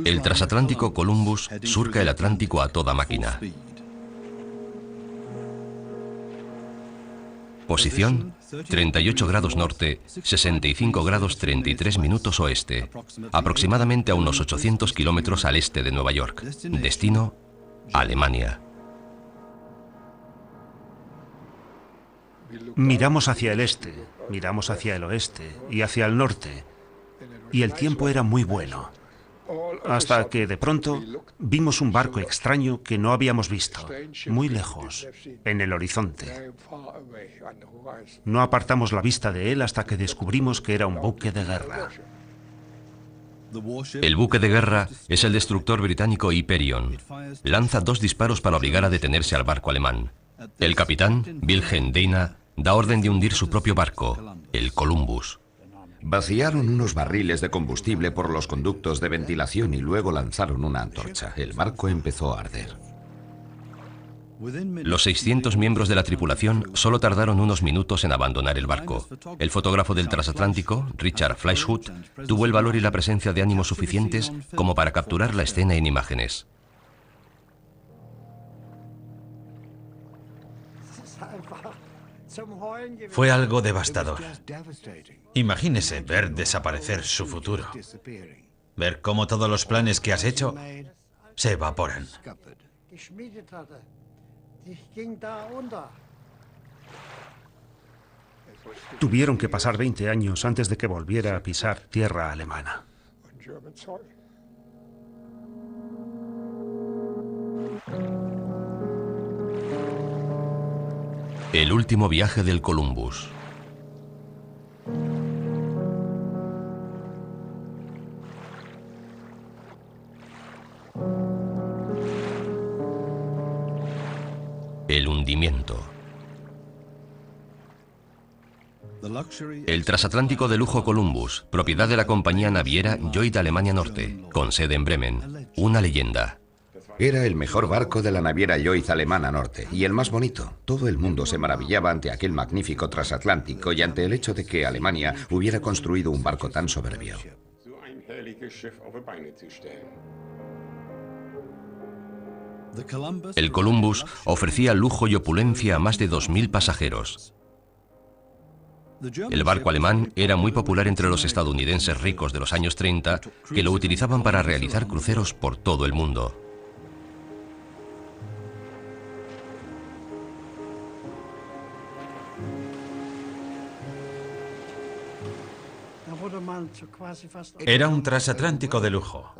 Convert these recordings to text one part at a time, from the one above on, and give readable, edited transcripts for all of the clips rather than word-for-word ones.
El transatlántico Columbus surca el Atlántico a toda máquina. Posición: 38 grados norte, 65 grados 33 minutos oeste, aproximadamente a unos 800 kilómetros al este de Nueva York. Destino: Alemania. Miramos hacia el este, miramos hacia el oeste y hacia el norte, y el tiempo era muy bueno. Hasta que de pronto vimos un barco extraño que no habíamos visto, muy lejos, en el horizonte. No apartamos la vista de él hasta que descubrimos que era un buque de guerra. El buque de guerra es el destructor británico Hyperion. Lanza 2 disparos para obligar a detenerse al barco alemán. El capitán, Wilhelm Deina, da orden de hundir su propio barco, el Columbus. Vaciaron unos barriles de combustible por los conductos de ventilación y luego lanzaron una antorcha. El barco empezó a arder. Los 600 miembros de la tripulación solo tardaron unos minutos en abandonar el barco. El fotógrafo del transatlántico, Richard Fleischhut, tuvo el valor y la presencia de ánimo suficientes como para capturar la escena en imágenes. Fue algo devastador. Imagínese ver desaparecer su futuro. Ver cómo todos los planes que has hecho se evaporan. Tuvieron que pasar 20 años antes de que volviera a pisar tierra alemana. El último viaje del Columbus. El hundimiento. El transatlántico de lujo Columbus, propiedad de la compañía naviera Lloyd Alemania Norte, con sede en Bremen, una leyenda. Era el mejor barco de la naviera Lloyd Alemana Norte y el más bonito. Todo el mundo se maravillaba ante aquel magnífico transatlántico y ante el hecho de que Alemania hubiera construido un barco tan soberbio. El Columbus ofrecía lujo y opulencia a más de 2000 pasajeros. El barco alemán era muy popular entre los estadounidenses ricos de los años 30, que lo utilizaban para realizar cruceros por todo el mundo. Era un transatlántico de lujo.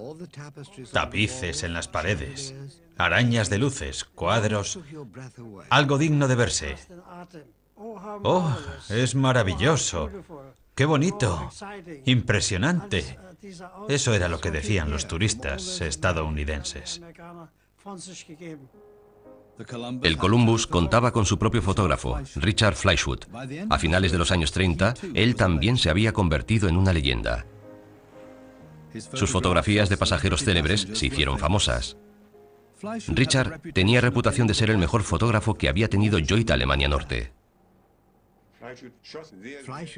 Tapices en las paredes, arañas de luces, cuadros, algo digno de verse. ¡Oh, es maravilloso! ¡Qué bonito! ¡Impresionante! Eso era lo que decían los turistas estadounidenses. El Columbus contaba con su propio fotógrafo, Richard Fleischhut. A finales de los años 30, él también se había convertido en una leyenda. Sus fotografías de pasajeros célebres se hicieron famosas. Richard tenía reputación de ser el mejor fotógrafo que había tenido Lloyd Alemania Norte.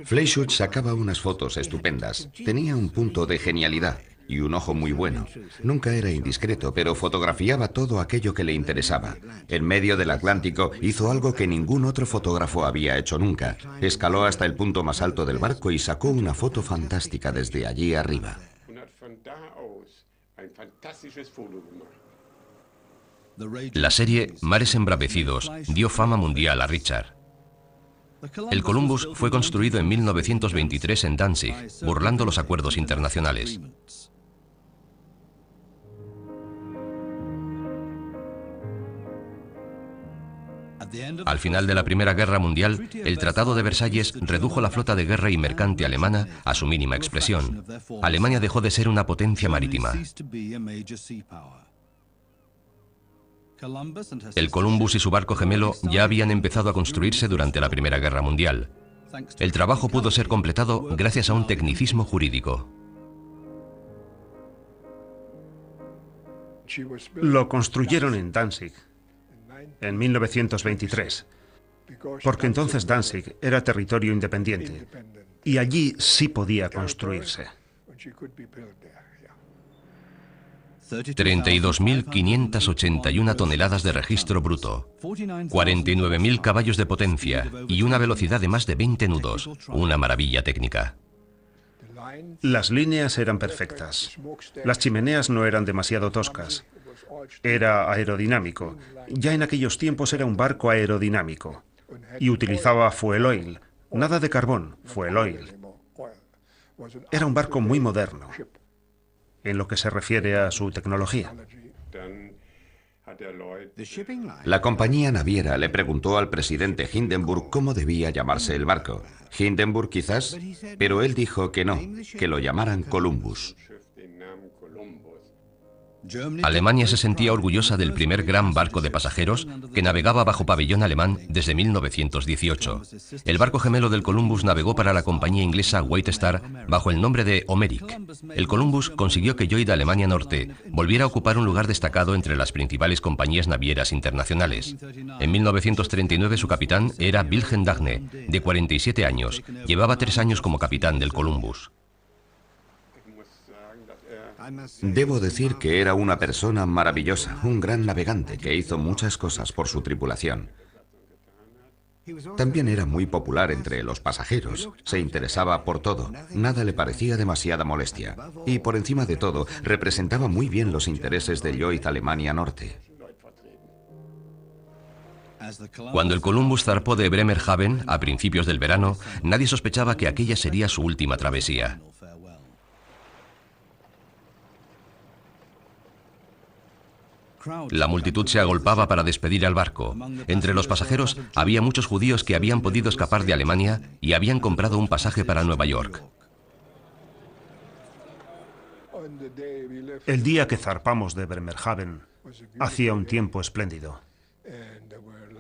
Fleischhut sacaba unas fotos estupendas. Tenía un punto de genialidad y un ojo muy bueno. Nunca era indiscreto, pero fotografiaba todo aquello que le interesaba. En medio del Atlántico hizo algo que ningún otro fotógrafo había hecho nunca. Escaló hasta el punto más alto del barco y sacó una foto fantástica desde allí arriba. La serie Mares embravecidos dio fama mundial a Richard. El Columbus fue construido en 1923 en Danzig, burlando los acuerdos internacionales. Al final de la Primera Guerra Mundial, el Tratado de Versalles redujo la flota de guerra y mercante alemana a su mínima expresión. Alemania dejó de ser una potencia marítima. El Columbus y su barco gemelo ya habían empezado a construirse durante la Primera Guerra Mundial. El trabajo pudo ser completado gracias a un tecnicismo jurídico. Lo construyeron en Danzig en 1923, porque entonces Danzig era territorio independiente y allí sí podía construirse. 32.581 toneladas de registro bruto, 49.000 caballos de potencia y una velocidad de más de 20 nudos. Una maravilla técnica. Las líneas eran perfectas. Las chimeneas no eran demasiado toscas. Era aerodinámico. Ya en aquellos tiempos era un barco aerodinámico. Y utilizaba fuel oil. Nada de carbón, fuel oil. Era un barco muy moderno en lo que se refiere a su tecnología. La compañía naviera le preguntó al presidente Hindenburg cómo debía llamarse el barco. Hindenburg quizás, pero él dijo que no, que lo llamaran Columbus. Alemania se sentía orgullosa del primer gran barco de pasajeros que navegaba bajo pabellón alemán desde 1918. El barco gemelo del Columbus navegó para la compañía inglesa White Star bajo el nombre de Homeric. El Columbus consiguió que Lloyd Alemania Norte volviera a ocupar un lugar destacado entre las principales compañías navieras internacionales. En 1939 su capitán era Wilhelm Dagne, de 47 años. Llevaba 3 años como capitán del Columbus. Debo decir que era una persona maravillosa, un gran navegante que hizo muchas cosas por su tripulación. También era muy popular entre los pasajeros, se interesaba por todo, nada le parecía demasiada molestia. Y por encima de todo, representaba muy bien los intereses de Lloyd Alemania Norte. Cuando el Columbus zarpó de Bremerhaven a principios del verano, nadie sospechaba que aquella sería su última travesía. La multitud se agolpaba para despedir al barco. Entre los pasajeros había muchos judíos que habían podido escapar de Alemania y habían comprado un pasaje para Nueva York. El día que zarpamos de Bremerhaven hacía un tiempo espléndido.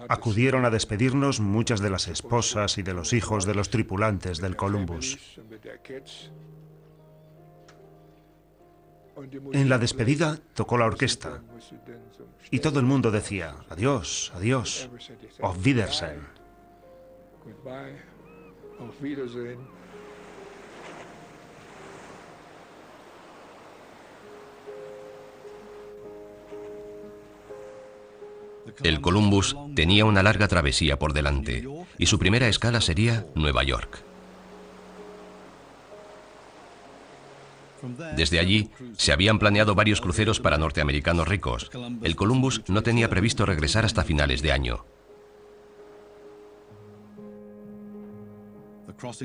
Acudieron a despedirnos muchas de las esposas y de los hijos de los tripulantes del Columbus. En la despedida tocó la orquesta y todo el mundo decía adiós, adiós, auf Wiedersehen. El Columbus tenía una larga travesía por delante y su primera escala sería Nueva York. Desde allí, se habían planeado varios cruceros para norteamericanos ricos. El Columbus no tenía previsto regresar hasta finales de año.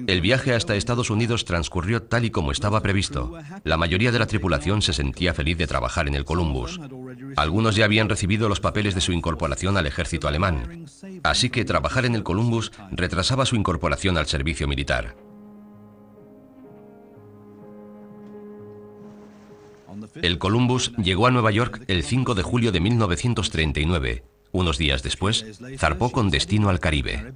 El viaje hasta Estados Unidos transcurrió tal y como estaba previsto. La mayoría de la tripulación se sentía feliz de trabajar en el Columbus. Algunos ya habían recibido los papeles de su incorporación al ejército alemán. Así que trabajar en el Columbus retrasaba su incorporación al servicio militar. El Columbus llegó a Nueva York el 5 de julio de 1939. Unos días después, zarpó con destino al Caribe.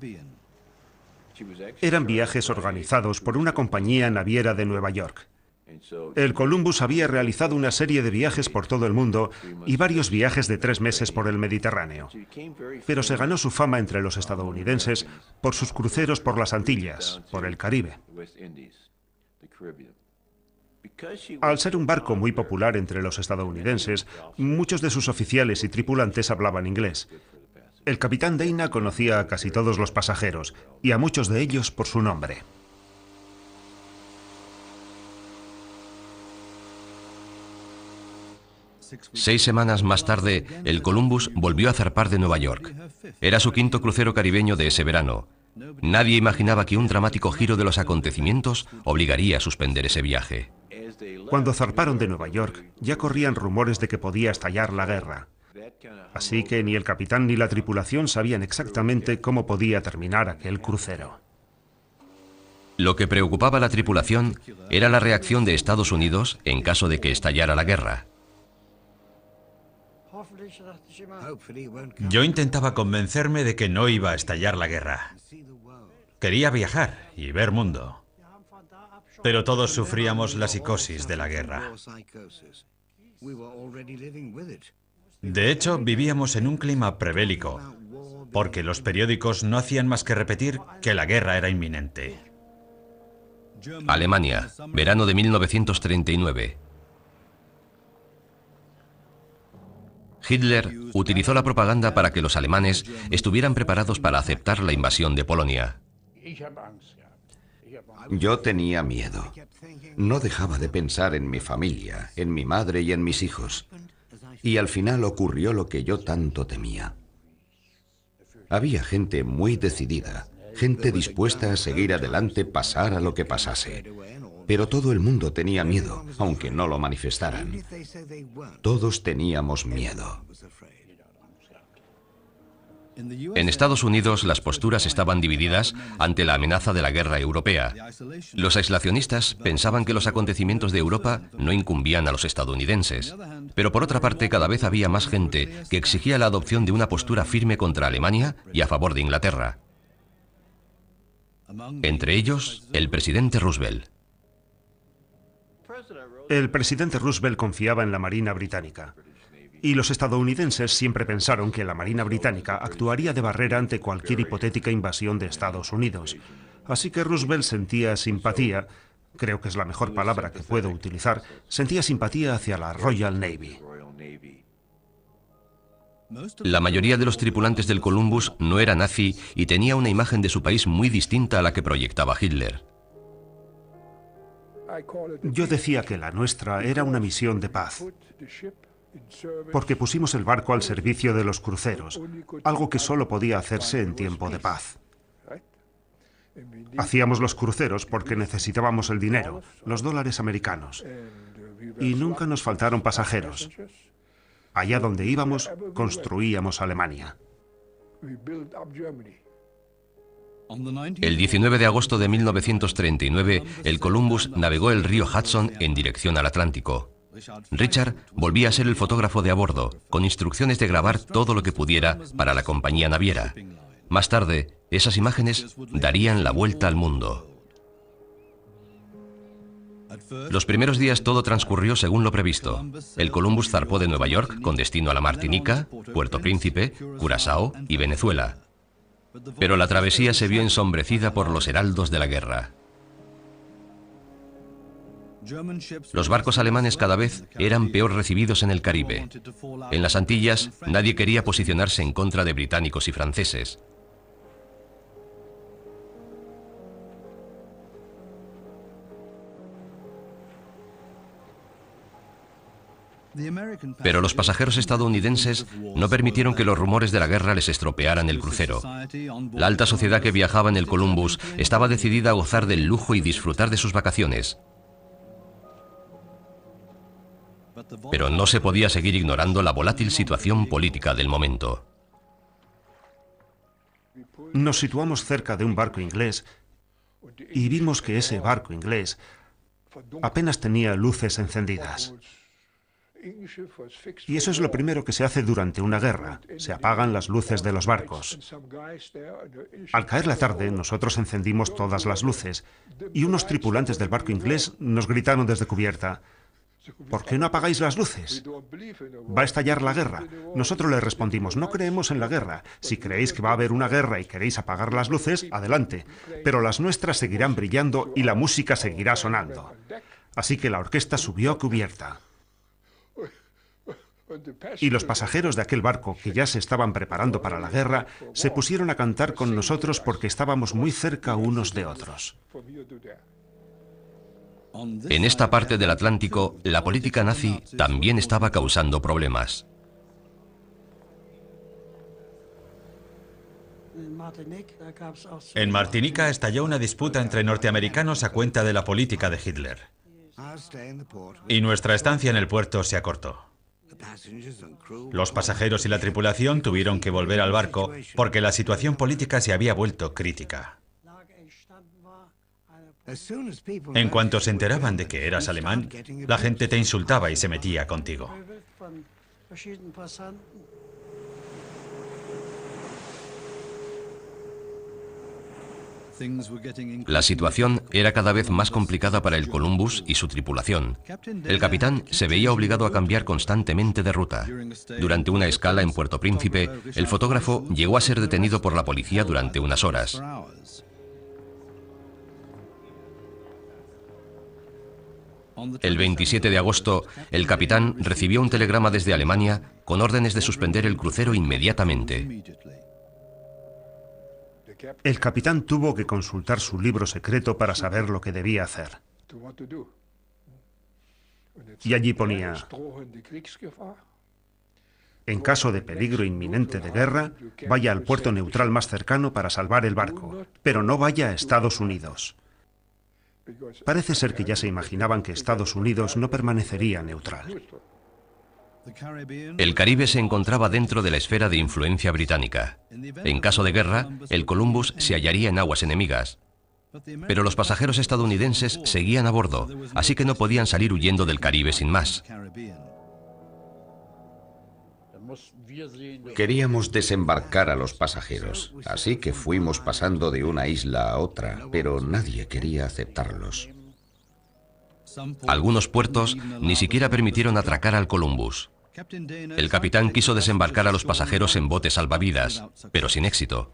Eran viajes organizados por una compañía naviera de Nueva York. El Columbus había realizado una serie de viajes por todo el mundo y varios viajes de 3 meses por el Mediterráneo. Pero se ganó su fama entre los estadounidenses por sus cruceros por las Antillas, por el Caribe. Al ser un barco muy popular entre los estadounidenses, muchos de sus oficiales y tripulantes hablaban inglés. El capitán Dana conocía a casi todos los pasajeros y a muchos de ellos por su nombre. Seis semanas más tarde, el Columbus volvió a zarpar de Nueva York. Era su quinto crucero caribeño de ese verano. Nadie imaginaba que un dramático giro de los acontecimientos obligaría a suspender ese viaje. Cuando zarparon de Nueva York, ya corrían rumores de que podía estallar la guerra. Así que ni el capitán ni la tripulación sabían exactamente cómo podía terminar aquel crucero. Lo que preocupaba a la tripulación era la reacción de Estados Unidos en caso de que estallara la guerra. Yo intentaba convencerme de que no iba a estallar la guerra. Quería viajar y ver mundo. Pero todos sufríamos la psicosis de la guerra. De hecho, vivíamos en un clima prebélico, porque los periódicos no hacían más que repetir que la guerra era inminente. Alemania, verano de 1939. Hitler utilizó la propaganda para que los alemanes estuvieran preparados para aceptar la invasión de Polonia. Yo tenía miedo. No dejaba de pensar en mi familia, en mi madre y en mis hijos. Y al final ocurrió lo que yo tanto temía. Había gente muy decidida, gente dispuesta a seguir adelante pasara lo que pasase. Pero todo el mundo tenía miedo, aunque no lo manifestaran. Todos teníamos miedo. En Estados Unidos, las posturas estaban divididas ante la amenaza de la guerra europea. Los aislacionistas pensaban que los acontecimientos de Europa no incumbían a los estadounidenses. Pero por otra parte, cada vez había más gente que exigía la adopción de una postura firme contra Alemania y a favor de Inglaterra. Entre ellos, el presidente Roosevelt. El presidente Roosevelt confiaba en la Marina británica. Y los estadounidenses siempre pensaron que la Marina británica actuaría de barrera ante cualquier hipotética invasión de Estados Unidos. Así que Roosevelt sentía simpatía, creo que es la mejor palabra que puedo utilizar, sentía simpatía hacia la Royal Navy. La mayoría de los tripulantes del Columbus no era nazi y tenía una imagen de su país muy distinta a la que proyectaba Hitler. Yo decía que la nuestra era una misión de paz, porque pusimos el barco al servicio de los cruceros, algo que solo podía hacerse en tiempo de paz. Hacíamos los cruceros porque necesitábamos el dinero, los dólares americanos, y nunca nos faltaron pasajeros. Allá donde íbamos, construíamos Alemania. El 19 de agosto de 1939, el Columbus navegó el río Hudson en dirección al Atlántico. Richard volvía a ser el fotógrafo de a bordo, con instrucciones de grabar todo lo que pudiera para la compañía naviera. Más tarde, esas imágenes darían la vuelta al mundo. Los primeros días todo transcurrió según lo previsto. El Columbus zarpó de Nueva York con destino a la Martinica, Puerto Príncipe, Curazao y Venezuela. Pero la travesía se vio ensombrecida por los heraldos de la guerra. Los barcos alemanes cada vez eran peor recibidos en el Caribe. En las Antillas, nadie quería posicionarse en contra de británicos y franceses. Pero los pasajeros estadounidenses no permitieron que los rumores de la guerra les estropearan el crucero. La alta sociedad que viajaba en el Columbus estaba decidida a gozar del lujo y disfrutar de sus vacaciones. Pero no se podía seguir ignorando la volátil situación política del momento. Nos situamos cerca de un barco inglés y vimos que ese barco inglés apenas tenía luces encendidas. Y eso es lo primero que se hace durante una guerra. Se apagan las luces de los barcos. Al caer la tarde, nosotros encendimos todas las luces y unos tripulantes del barco inglés nos gritaron desde cubierta: ¿por qué no apagáis las luces? ¿Va a estallar la guerra? Nosotros les respondimos: no creemos en la guerra. Si creéis que va a haber una guerra y queréis apagar las luces, adelante. Pero las nuestras seguirán brillando y la música seguirá sonando. Así que la orquesta subió a cubierta. Y los pasajeros de aquel barco, que ya se estaban preparando para la guerra, se pusieron a cantar con nosotros porque estábamos muy cerca unos de otros. En esta parte del Atlántico, la política nazi también estaba causando problemas. En Martinica estalló una disputa entre norteamericanos a cuenta de la política de Hitler. Y nuestra estancia en el puerto se acortó. Los pasajeros y la tripulación tuvieron que volver al barco porque la situación política se había vuelto crítica. En cuanto se enteraban de que eras alemán, la gente te insultaba y se metía contigo. La situación era cada vez más complicada para el Columbus y su tripulación. El capitán se veía obligado a cambiar constantemente de ruta. Durante una escala en Puerto Príncipe, el fotógrafo llegó a ser detenido por la policía durante unas horas. El 27 de agosto, el capitán recibió un telegrama desde Alemania con órdenes de suspender el crucero inmediatamente. El capitán tuvo que consultar su libro secreto para saber lo que debía hacer. Y allí ponía: en caso de peligro inminente de guerra, vaya al puerto neutral más cercano para salvar el barco, pero no vaya a Estados Unidos. Parece ser que ya se imaginaban que Estados Unidos no permanecería neutral. El Caribe se encontraba dentro de la esfera de influencia británica. En caso de guerra, el Columbus se hallaría en aguas enemigas. Pero los pasajeros estadounidenses seguían a bordo, así que no podían salir huyendo del Caribe sin más. Queríamos desembarcar a los pasajeros, así que fuimos pasando de una isla a otra, pero nadie quería aceptarlos. Algunos puertos ni siquiera permitieron atracar al Columbus. El capitán quiso desembarcar a los pasajeros en botes salvavidas, pero sin éxito.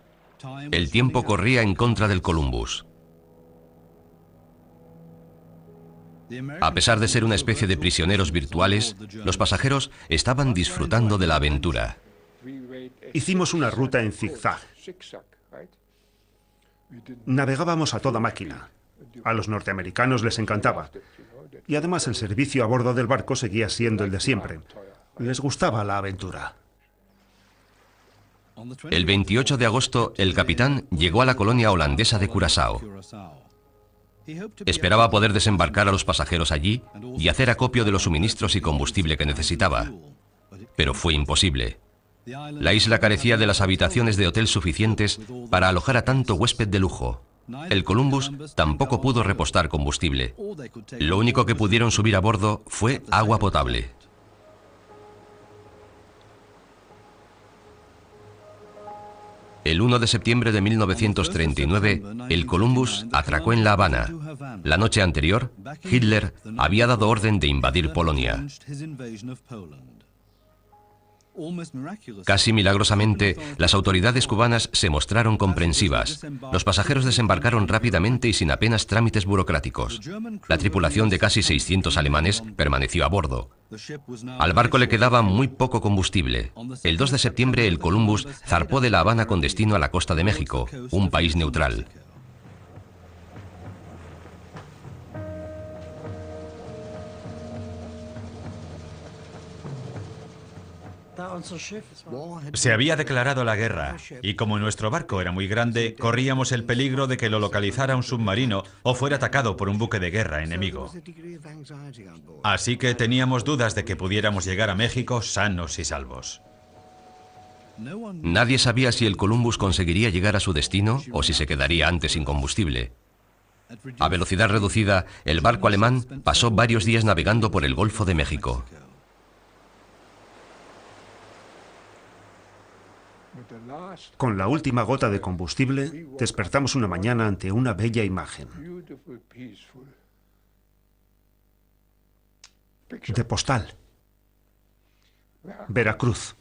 El tiempo corría en contra del Columbus. A pesar de ser una especie de prisioneros virtuales, los pasajeros estaban disfrutando de la aventura. Hicimos una ruta en zigzag. Navegábamos a toda máquina. A los norteamericanos les encantaba. Y además el servicio a bordo del barco seguía siendo el de siempre. Les gustaba la aventura. El 28 de agosto, el capitán llegó a la colonia holandesa de Curazao. Esperaba poder desembarcar a los pasajeros allí y hacer acopio de los suministros y combustible que necesitaba. Pero fue imposible. La isla carecía de las habitaciones de hotel suficientes para alojar a tanto huésped de lujo. El Columbus tampoco pudo repostar combustible. Lo único que pudieron subir a bordo fue agua potable. El 1 de septiembre de 1939, el Columbus atracó en La Habana. La noche anterior, Hitler había dado orden de invadir Polonia. Casi milagrosamente, las autoridades cubanas se mostraron comprensivas. Los pasajeros desembarcaron rápidamente y sin apenas trámites burocráticos. La tripulación de casi 600 alemanes permaneció a bordo. Al barco le quedaba muy poco combustible. El 2 de septiembre, el Columbus zarpó de La Habana con destino a la costa de México, un país neutral. Se había declarado la guerra, y como nuestro barco era muy grande, corríamos el peligro de que lo localizara un submarino o fuera atacado por un buque de guerra enemigo. Así que teníamos dudas de que pudiéramos llegar a México sanos y salvos. Nadie sabía si el Columbus conseguiría llegar a su destino o si se quedaría antes sin combustible. A velocidad reducida, el barco alemán pasó varios días navegando por el Golfo de México. Con la última gota de combustible, despertamos una mañana ante una bella imagen. De postal. Veracruz.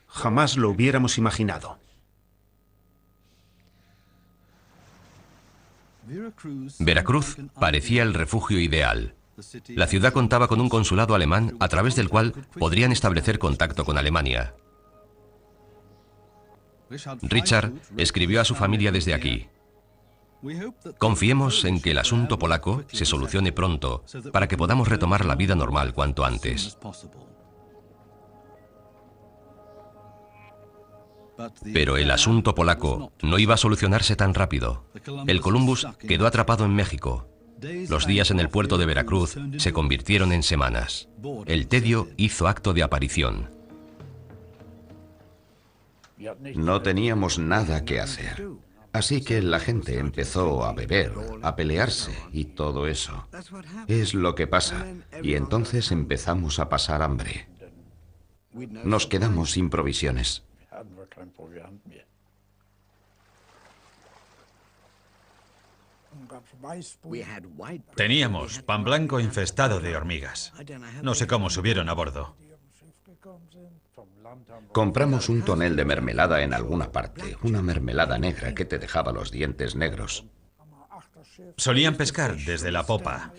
Jamás lo hubiéramos imaginado. Veracruz parecía el refugio ideal. La ciudad contaba con un consulado alemán a través del cual podrían establecer contacto con Alemania. Richard escribió a su familia desde aquí: confiemos en que el asunto polaco se solucione pronto para que podamos retomar la vida normal cuanto antes. Pero el asunto polaco no iba a solucionarse tan rápido. El Columbus quedó atrapado en México. Los días en el puerto de Veracruz se convirtieron en semanas. El tedio hizo acto de aparición. No teníamos nada que hacer. Así que la gente empezó a beber, a pelearse y todo eso. Es lo que pasa. Y entonces empezamos a pasar hambre. Nos quedamos sin provisiones. Teníamos pan blanco infestado de hormigas. No sé cómo subieron a bordo. Compramos un tonel de mermelada en alguna parte, una mermelada negra que te dejaba los dientes negros. Solían pescar desde la popa.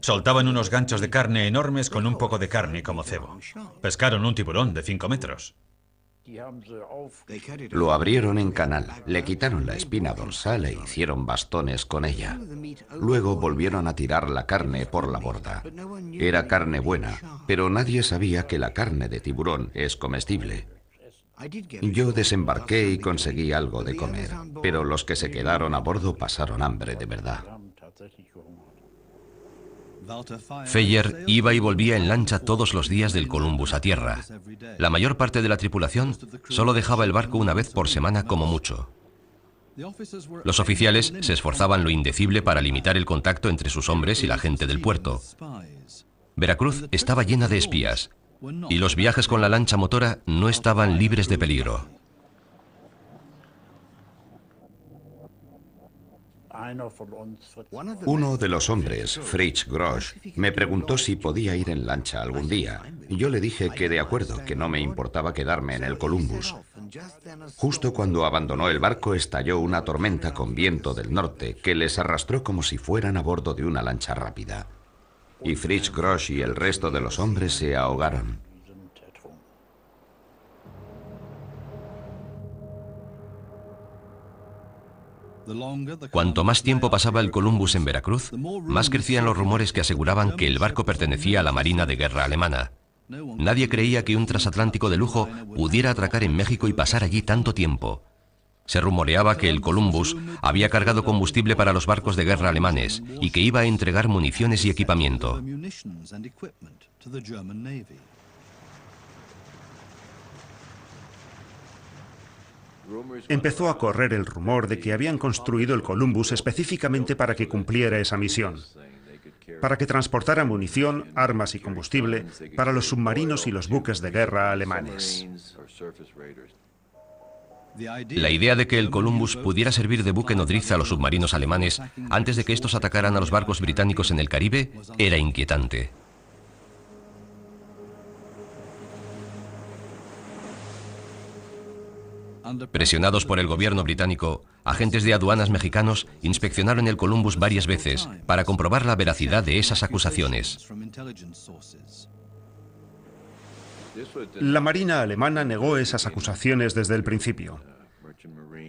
Soltaban unos ganchos de carne enormes con un poco de carne como cebo. Pescaron un tiburón de 5 metros. Lo abrieron en canal, le quitaron la espina dorsal e hicieron bastones con ella. Luego volvieron a tirar la carne por la borda. Era carne buena, pero nadie sabía que la carne de tiburón es comestible. Yo desembarqué y conseguí algo de comer, pero los que se quedaron a bordo pasaron hambre de verdad. Feyer iba y volvía en lancha todos los días del Columbus a tierra. La mayor parte de la tripulación solo dejaba el barco una vez por semana como mucho. Los oficiales se esforzaban lo indecible para limitar el contacto entre sus hombres y la gente del puerto. Veracruz estaba llena de espías, y los viajes con la lancha motora no estaban libres de peligro. Uno de los hombres, Fritz Grosch, me preguntó si podía ir en lancha algún día. Yo le dije que de acuerdo, que no me importaba quedarme en el Columbus. Justo cuando abandonó el barco estalló una tormenta con viento del norte que les arrastró como si fueran a bordo de una lancha rápida. Y Fritz Grosch y el resto de los hombres se ahogaron. Cuanto más tiempo pasaba el Columbus en Veracruz, más crecían los rumores que aseguraban que el barco pertenecía a la Marina de Guerra alemana. Nadie creía que un transatlántico de lujo pudiera atracar en México y pasar allí tanto tiempo. Se rumoreaba que el Columbus había cargado combustible para los barcos de guerra alemanes y que iba a entregar municiones y equipamiento. Empezó a correr el rumor de que habían construido el Columbus específicamente para que cumpliera esa misión, para que transportara munición, armas y combustible para los submarinos y los buques de guerra alemanes. La idea de que el Columbus pudiera servir de buque nodriza a los submarinos alemanes antes de que estos atacaran a los barcos británicos en el Caribe era inquietante. Presionados por el gobierno británico, agentes de aduanas mexicanos inspeccionaron el Columbus varias veces para comprobar la veracidad de esas acusaciones. La Marina alemana negó esas acusaciones desde el principio.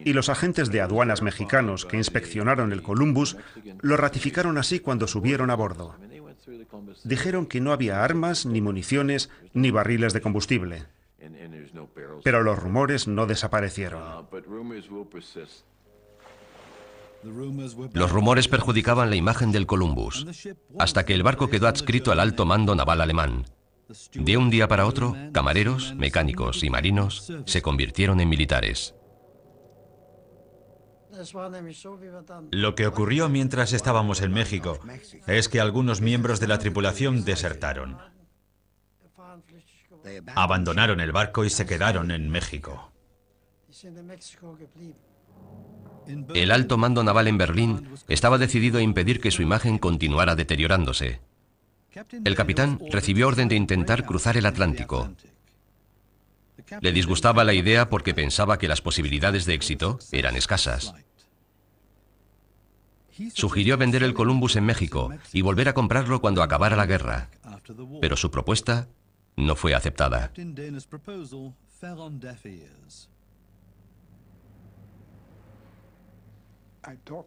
Y los agentes de aduanas mexicanos que inspeccionaron el Columbus lo ratificaron así cuando subieron a bordo. Dijeron que no había armas, ni municiones, ni barriles de combustible. Pero los rumores no desaparecieron. Los rumores perjudicaban la imagen del Columbus, hasta que el barco quedó adscrito al alto mando naval alemán. De un día para otro, camareros, mecánicos y marinos se convirtieron en militares. Lo que ocurrió mientras estábamos en México es que algunos miembros de la tripulación desertaron. Abandonaron el barco y se quedaron en México. El alto mando naval en Berlín estaba decidido a impedir que su imagen continuara deteriorándose. El capitán recibió orden de intentar cruzar el Atlántico. Le disgustaba la idea porque pensaba que las posibilidades de éxito eran escasas. Sugirió vender el Columbus en México y volver a comprarlo cuando acabara la guerra, pero su propuesta no fue aceptada.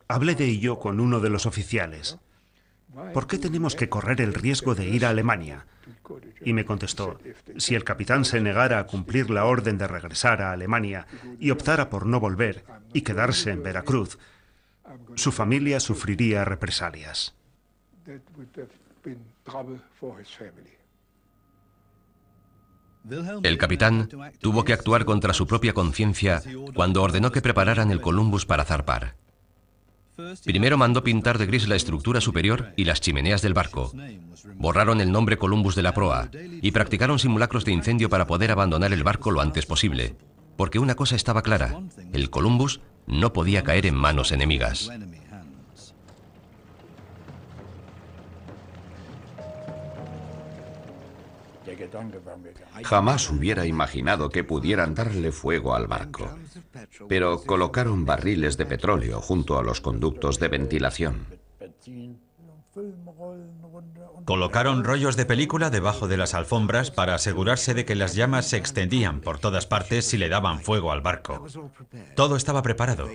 Hablé de ello con uno de los oficiales. ¿Por qué tenemos que correr el riesgo de ir a Alemania? Y me contestó, si el capitán se negara a cumplir la orden de regresar a Alemania y optara por no volver y quedarse en Veracruz, su familia sufriría represalias. El capitán tuvo que actuar contra su propia conciencia cuando ordenó que prepararan el Columbus para zarpar. Primero mandó pintar de gris la estructura superior y las chimeneas del barco. Borraron el nombre Columbus de la proa y practicaron simulacros de incendio para poder abandonar el barco lo antes posible. Porque una cosa estaba clara, el Columbus no podía caer en manos enemigas. Jamás hubiera imaginado que pudieran darle fuego al barco, pero colocaron barriles de petróleo junto a los conductos de ventilación. Colocaron rollos de película debajo de las alfombras para asegurarse de que las llamas se extendían por todas partes si le daban fuego al barco. Todo estaba preparado.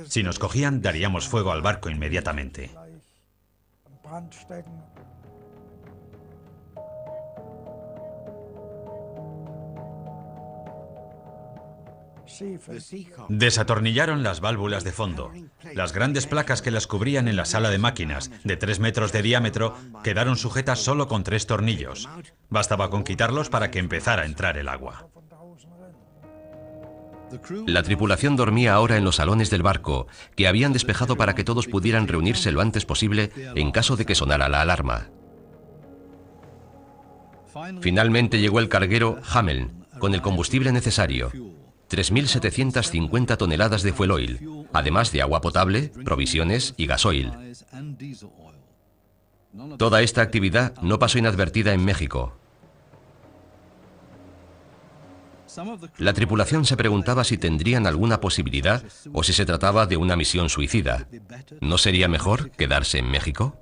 Si nos cogían, daríamos fuego al barco inmediatamente. Desatornillaron las válvulas de fondo. Las grandes placas que las cubrían en la sala de máquinas, de 3 metros de diámetro, quedaron sujetas solo con 3 tornillos. Bastaba con quitarlos para que empezara a entrar el agua. La tripulación dormía ahora en los salones del barco, que habían despejado para que todos pudieran reunirse lo antes posible en caso de que sonara la alarma. Finalmente llegó el carguero Hameln, con el combustible necesario. 3.750 toneladas de fuel oil, además de agua potable, provisiones y gasoil. Toda esta actividad no pasó inadvertida en México. La tripulación se preguntaba si tendrían alguna posibilidad o si se trataba de una misión suicida. ¿No sería mejor quedarse en México?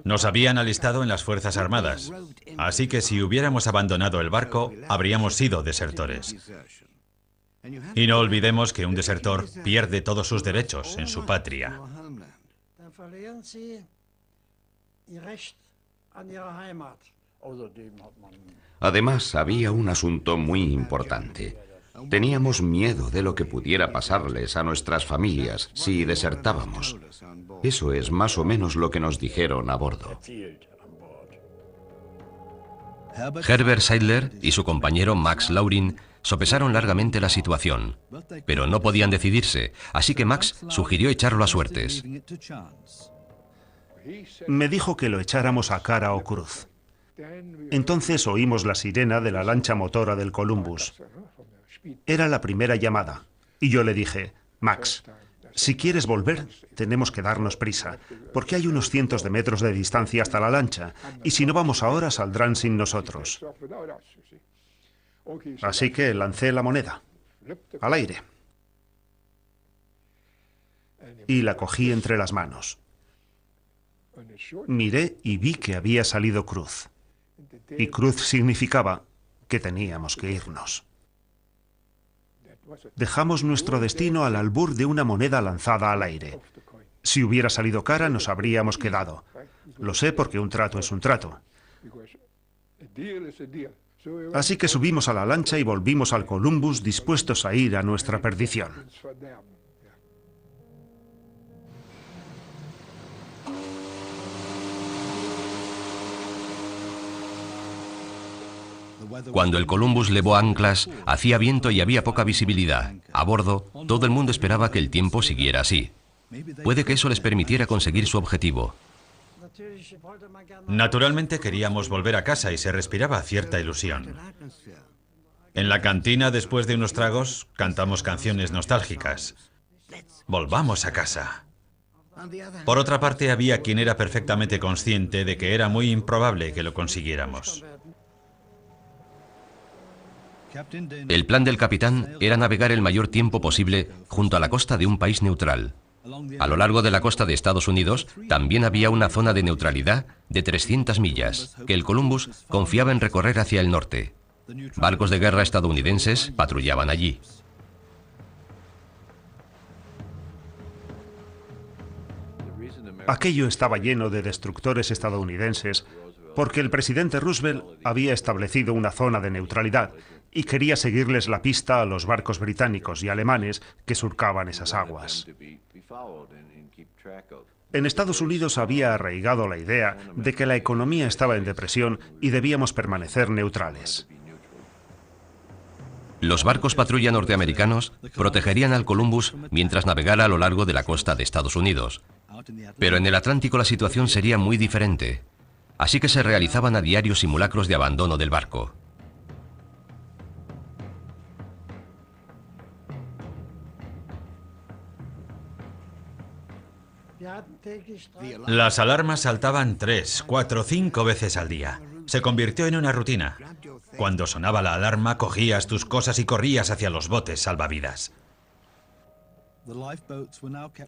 Nos habían alistado en las Fuerzas Armadas, así que si hubiéramos abandonado el barco, habríamos sido desertores. Y no olvidemos que un desertor pierde todos sus derechos en su patria. Además, había un asunto muy importante. Teníamos miedo de lo que pudiera pasarles a nuestras familias si desertábamos. Eso es más o menos lo que nos dijeron a bordo. Herbert Seidler y su compañero Max Laurin sopesaron largamente la situación, pero no podían decidirse, así que Max sugirió echarlo a suertes. Me dijo que lo echáramos a cara o cruz. Entonces oímos la sirena de la lancha motora del Columbus. Era la primera llamada, y yo le dije, Max, si quieres volver, tenemos que darnos prisa, porque hay unos cientos de metros de distancia hasta la lancha, y si no vamos ahora saldrán sin nosotros. Así que lancé la moneda, al aire, y la cogí entre las manos. Miré y vi que había salido cruz, y cruz significaba que teníamos que irnos. Dejamos nuestro destino al albur de una moneda lanzada al aire. Si hubiera salido cara, nos habríamos quedado. Lo sé porque un trato es un trato. Así que subimos a la lancha y volvimos al Columbus dispuestos a ir a nuestra perdición. Cuando el Columbus levó anclas, hacía viento y había poca visibilidad. A bordo, todo el mundo esperaba que el tiempo siguiera así. Puede que eso les permitiera conseguir su objetivo. Naturalmente queríamos volver a casa y se respiraba cierta ilusión. En la cantina, después de unos tragos, cantamos canciones nostálgicas. Volvamos a casa. Por otra parte, había quien era perfectamente consciente de que era muy improbable que lo consiguiéramos. El plan del capitán era navegar el mayor tiempo posible junto a la costa de un país neutral. A lo largo de la costa de Estados Unidos también había una zona de neutralidad de 300 millas que el Columbus confiaba en recorrer hacia el norte. Barcos de guerra estadounidenses patrullaban allí. Aquello estaba lleno de destructores estadounidenses porque el presidente Roosevelt había establecido una zona de neutralidad y quería seguirles la pista a los barcos británicos y alemanes que surcaban esas aguas. En Estados Unidos había arraigado la idea de que la economía estaba en depresión y debíamos permanecer neutrales. Los barcos patrulla norteamericanos protegerían al Columbus mientras navegara a lo largo de la costa de Estados Unidos. Pero en el Atlántico la situación sería muy diferente. Así que se realizaban a diario simulacros de abandono del barco. Las alarmas saltaban 3, 4, 5 veces al día. Se convirtió en una rutina. Cuando sonaba la alarma, cogías tus cosas y corrías hacia los botes salvavidas.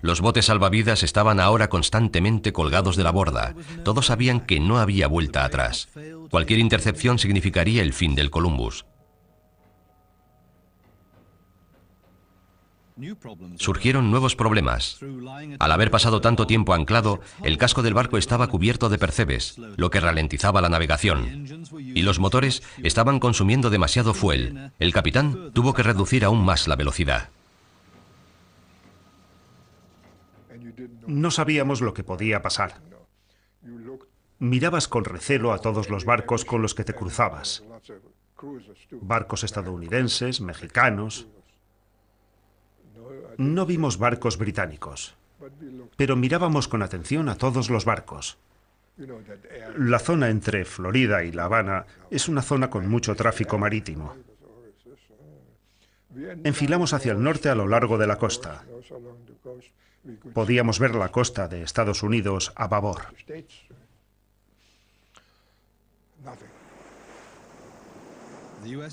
Los botes salvavidas estaban ahora constantemente colgados de la borda. Todos sabían que no había vuelta atrás. Cualquier intercepción significaría el fin del Columbus. Surgieron nuevos problemas. Al haber pasado tanto tiempo anclado, el casco del barco estaba cubierto de percebes, lo que ralentizaba la navegación. Y los motores estaban consumiendo demasiado fuel. El capitán tuvo que reducir aún más la velocidad. No sabíamos lo que podía pasar. Mirabas con recelo a todos los barcos con los que te cruzabas. Barcos estadounidenses, mexicanos. No vimos barcos británicos, pero mirábamos con atención a todos los barcos. La zona entre Florida y La Habana es una zona con mucho tráfico marítimo. Enfilamos hacia el norte a lo largo de la costa. Podíamos ver la costa de Estados Unidos a babor.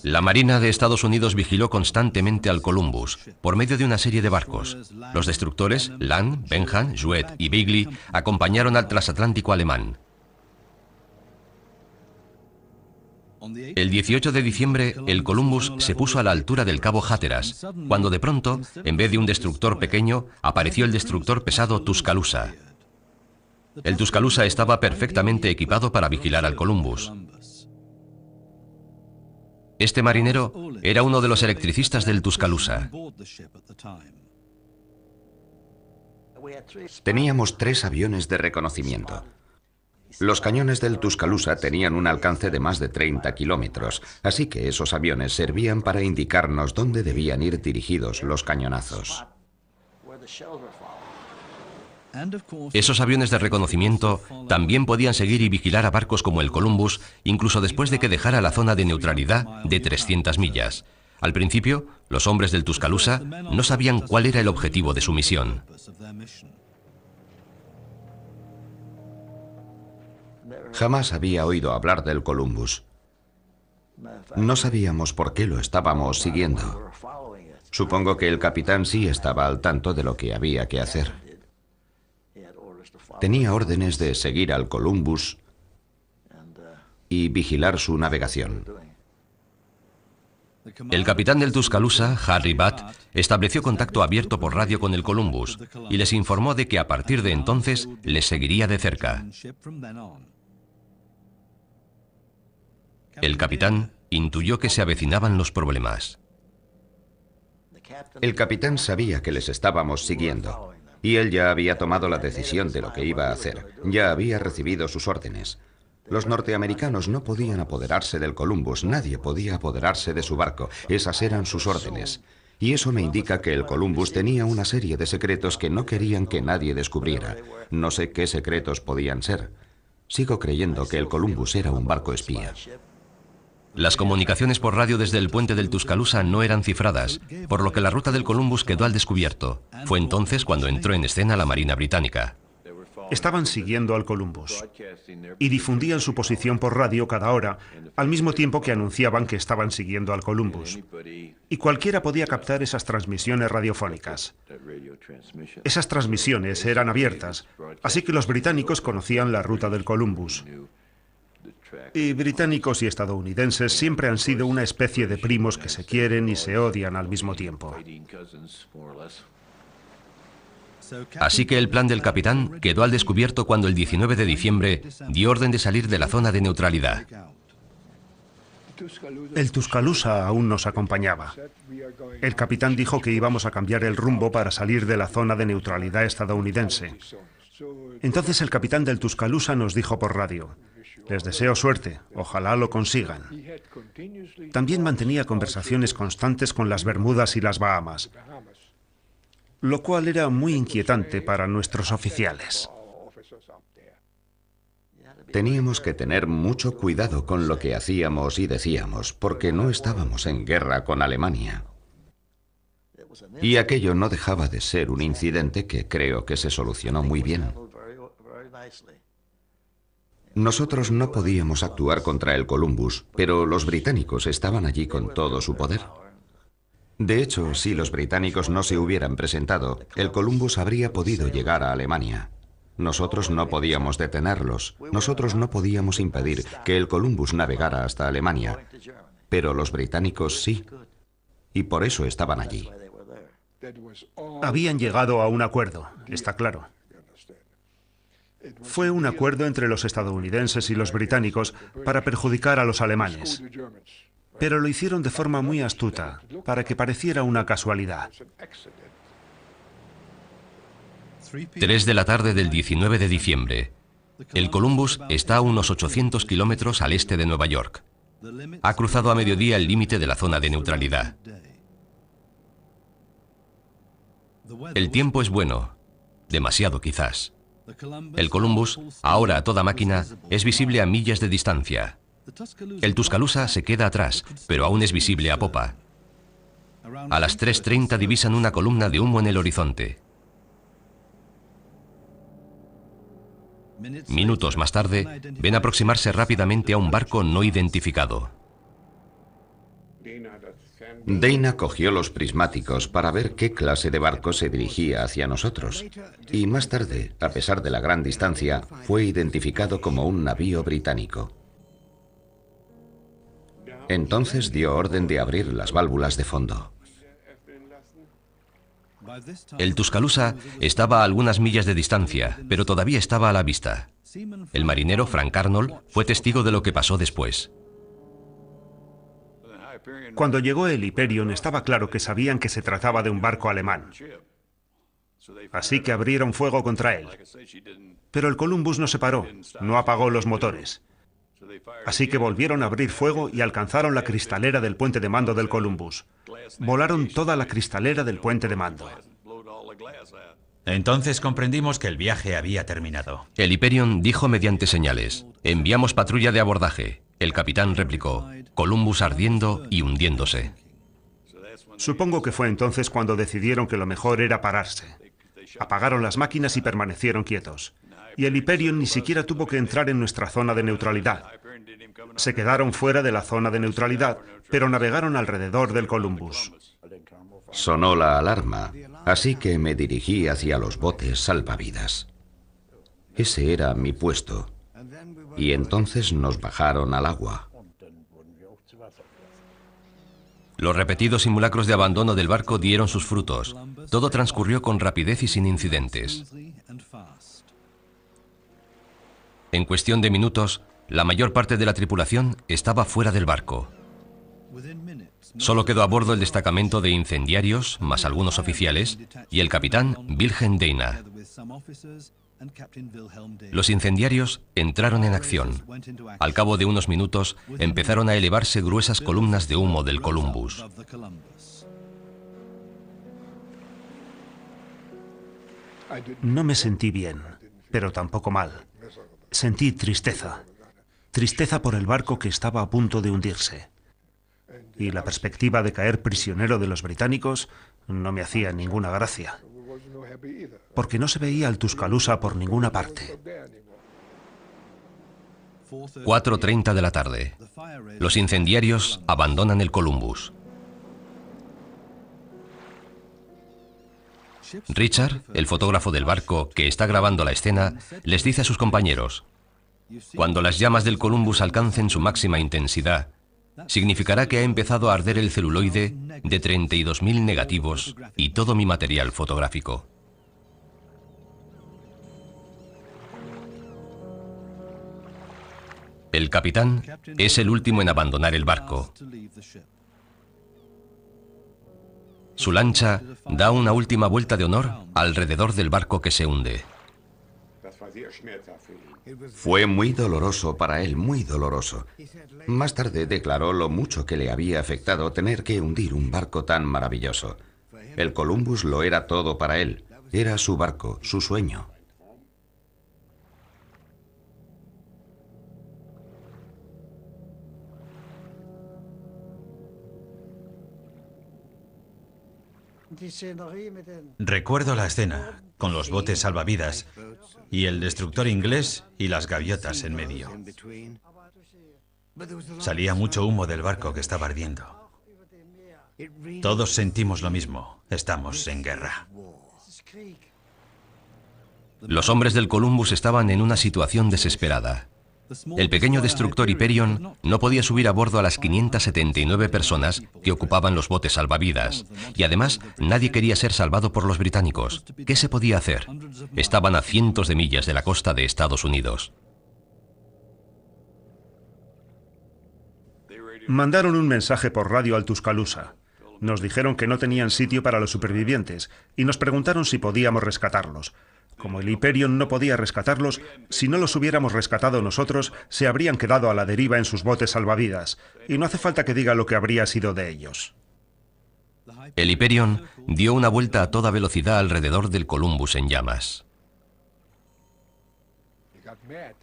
La Marina de Estados Unidos vigiló constantemente al Columbus por medio de una serie de barcos. Los destructores Land, Benham, Jouet y Beagley acompañaron al transatlántico alemán. El 18 de diciembre, el Columbus se puso a la altura del Cabo Hatteras, cuando de pronto, en vez de un destructor pequeño, apareció el destructor pesado Tuscaloosa. El Tuscaloosa estaba perfectamente equipado para vigilar al Columbus. Este marinero era uno de los electricistas del Tuscaloosa. Teníamos 3 aviones de reconocimiento. Los cañones del Tuscaloosa tenían un alcance de más de 30 kilómetros, así que esos aviones servían para indicarnos dónde debían ir dirigidos los cañonazos. Esos aviones de reconocimiento también podían seguir y vigilar a barcos como el Columbus, incluso después de que dejara la zona de neutralidad de 300 millas. Al principio, los hombres del Tuscaloosa no sabían cuál era el objetivo de su misión. Jamás había oído hablar del Columbus. No sabíamos por qué lo estábamos siguiendo. Supongo que el capitán sí estaba al tanto de lo que había que hacer. Tenía órdenes de seguir al Columbus y vigilar su navegación. El capitán del Tuscaloosa, Harry Butt, estableció contacto abierto por radio con el Columbus y les informó de que a partir de entonces les seguiría de cerca. El capitán intuyó que se avecinaban los problemas. El capitán sabía que les estábamos siguiendo. Y él ya había tomado la decisión de lo que iba a hacer. Ya había recibido sus órdenes. Los norteamericanos no podían apoderarse del Columbus, nadie podía apoderarse de su barco. Esas eran sus órdenes. Y eso me indica que el Columbus tenía una serie de secretos que no querían que nadie descubriera. No sé qué secretos podían ser. Sigo creyendo que el Columbus era un barco espía. Las comunicaciones por radio desde el puente del Tuscaloosa no eran cifradas, por lo que la ruta del Columbus quedó al descubierto. Fue entonces cuando entró en escena la Marina británica. Estaban siguiendo al Columbus y difundían su posición por radio cada hora, al mismo tiempo que anunciaban que estaban siguiendo al Columbus. Y cualquiera podía captar esas transmisiones radiofónicas. Esas transmisiones eran abiertas, así que los británicos conocían la ruta del Columbus. Y británicos y estadounidenses siempre han sido una especie de primos que se quieren y se odian al mismo tiempo. Así que el plan del capitán quedó al descubierto cuando el 19 de diciembre dio orden de salir de la zona de neutralidad. El Tuscaloosa aún nos acompañaba. El capitán dijo que íbamos a cambiar el rumbo para salir de la zona de neutralidad estadounidense. Entonces el capitán del Tuscaloosa nos dijo por radio: les deseo suerte, ojalá lo consigan. También mantenía conversaciones constantes con las Bermudas y las Bahamas, lo cual era muy inquietante para nuestros oficiales. Teníamos que tener mucho cuidado con lo que hacíamos y decíamos, porque no estábamos en guerra con Alemania. Y aquello no dejaba de ser un incidente que creo que se solucionó muy bien. Nosotros no podíamos actuar contra el Columbus, pero los británicos estaban allí con todo su poder. De hecho, si los británicos no se hubieran presentado, el Columbus habría podido llegar a Alemania. Nosotros no podíamos detenerlos, nosotros no podíamos impedir que el Columbus navegara hasta Alemania, pero los británicos sí, y por eso estaban allí. Habían llegado a un acuerdo, está claro. Fue un acuerdo entre los estadounidenses y los británicos para perjudicar a los alemanes. Pero lo hicieron de forma muy astuta, para que pareciera una casualidad. 3 de la tarde del 19 de diciembre. El Columbus está a unos 800 kilómetros al este de Nueva York. Ha cruzado a mediodía el límite de la zona de neutralidad. El tiempo es bueno, demasiado quizás. El Columbus, ahora a toda máquina, es visible a millas de distancia. El Tuscaloosa se queda atrás, pero aún es visible a popa. A las 3:30 divisan una columna de humo en el horizonte. Minutos más tarde, ven aproximarse rápidamente a un barco no identificado. Dana cogió los prismáticos para ver qué clase de barco se dirigía hacia nosotros. Y más tarde, a pesar de la gran distancia, fue identificado como un navío británico. Entonces dio orden de abrir las válvulas de fondo. El Tuscaloosa estaba a algunas millas de distancia, pero todavía estaba a la vista. El marinero Frank Arnold fue testigo de lo que pasó después. Cuando llegó el Hyperion estaba claro que sabían que se trataba de un barco alemán. Así que abrieron fuego contra él. Pero el Columbus no se paró, no apagó los motores. Así que volvieron a abrir fuego y alcanzaron la cristalera del puente de mando del Columbus. Volaron toda la cristalera del puente de mando. Entonces comprendimos que el viaje había terminado. El Hyperion dijo mediante señales: enviamos patrulla de abordaje. El capitán replicó: Columbus ardiendo y hundiéndose. Supongo que fue entonces cuando decidieron que lo mejor era pararse. Apagaron las máquinas y permanecieron quietos. Y el Hyperion ni siquiera tuvo que entrar en nuestra zona de neutralidad. Se quedaron fuera de la zona de neutralidad, pero navegaron alrededor del Columbus. Sonó la alarma, así que me dirigí hacia los botes salvavidas. Ese era mi puesto. Y entonces nos bajaron al agua. Los repetidos simulacros de abandono del barco dieron sus frutos. Todo transcurrió con rapidez y sin incidentes. En cuestión de minutos, la mayor parte de la tripulación estaba fuera del barco. Solo quedó a bordo el destacamento de incendiarios, más algunos oficiales, y el capitán Wilhelm Dana. Los incendiarios entraron en acción. Al cabo de unos minutos, empezaron a elevarse gruesas columnas de humo del Columbus. No me sentí bien, pero tampoco mal. Sentí tristeza. Tristeza por el barco que estaba a punto de hundirse. Y la perspectiva de caer prisionero de los británicos no me hacía ninguna gracia. Porque no se veía al Tuscaloosa por ninguna parte. 4:30 de la tarde. Los incendiarios abandonan el Columbus. Richard, el fotógrafo del barco que está grabando la escena, les dice a sus compañeros: cuando las llamas del Columbus alcancen su máxima intensidad, significará que ha empezado a arder el celuloide de 32.000 negativos y todo mi material fotográfico. El capitán es el último en abandonar el barco. Su lancha da una última vuelta de honor alrededor del barco que se hunde. Fue muy doloroso para él, muy doloroso. Más tarde declaró lo mucho que le había afectado tener que hundir un barco tan maravilloso. El Columbus lo era todo para él. Era su barco, su sueño. Recuerdo la escena, con los botes salvavidas y el destructor inglés y las gaviotas en medio. Salía mucho humo del barco que estaba ardiendo. Todos sentimos lo mismo, estamos en guerra. Los hombres del Columbus estaban en una situación desesperada. El pequeño destructor Hyperion no podía subir a bordo a las 579 personas que ocupaban los botes salvavidas, y además nadie quería ser salvado por los británicos. ¿Qué se podía hacer? Estaban a cientos de millas de la costa de Estados Unidos. Mandaron un mensaje por radio al Tuscaloosa. Nos dijeron que no tenían sitio para los supervivientes y nos preguntaron si podíamos rescatarlos. Como el Hyperion no podía rescatarlos, si no los hubiéramos rescatado nosotros, se habrían quedado a la deriva en sus botes salvavidas, y no hace falta que diga lo que habría sido de ellos. El Hyperion dio una vuelta a toda velocidad alrededor del Columbus en llamas.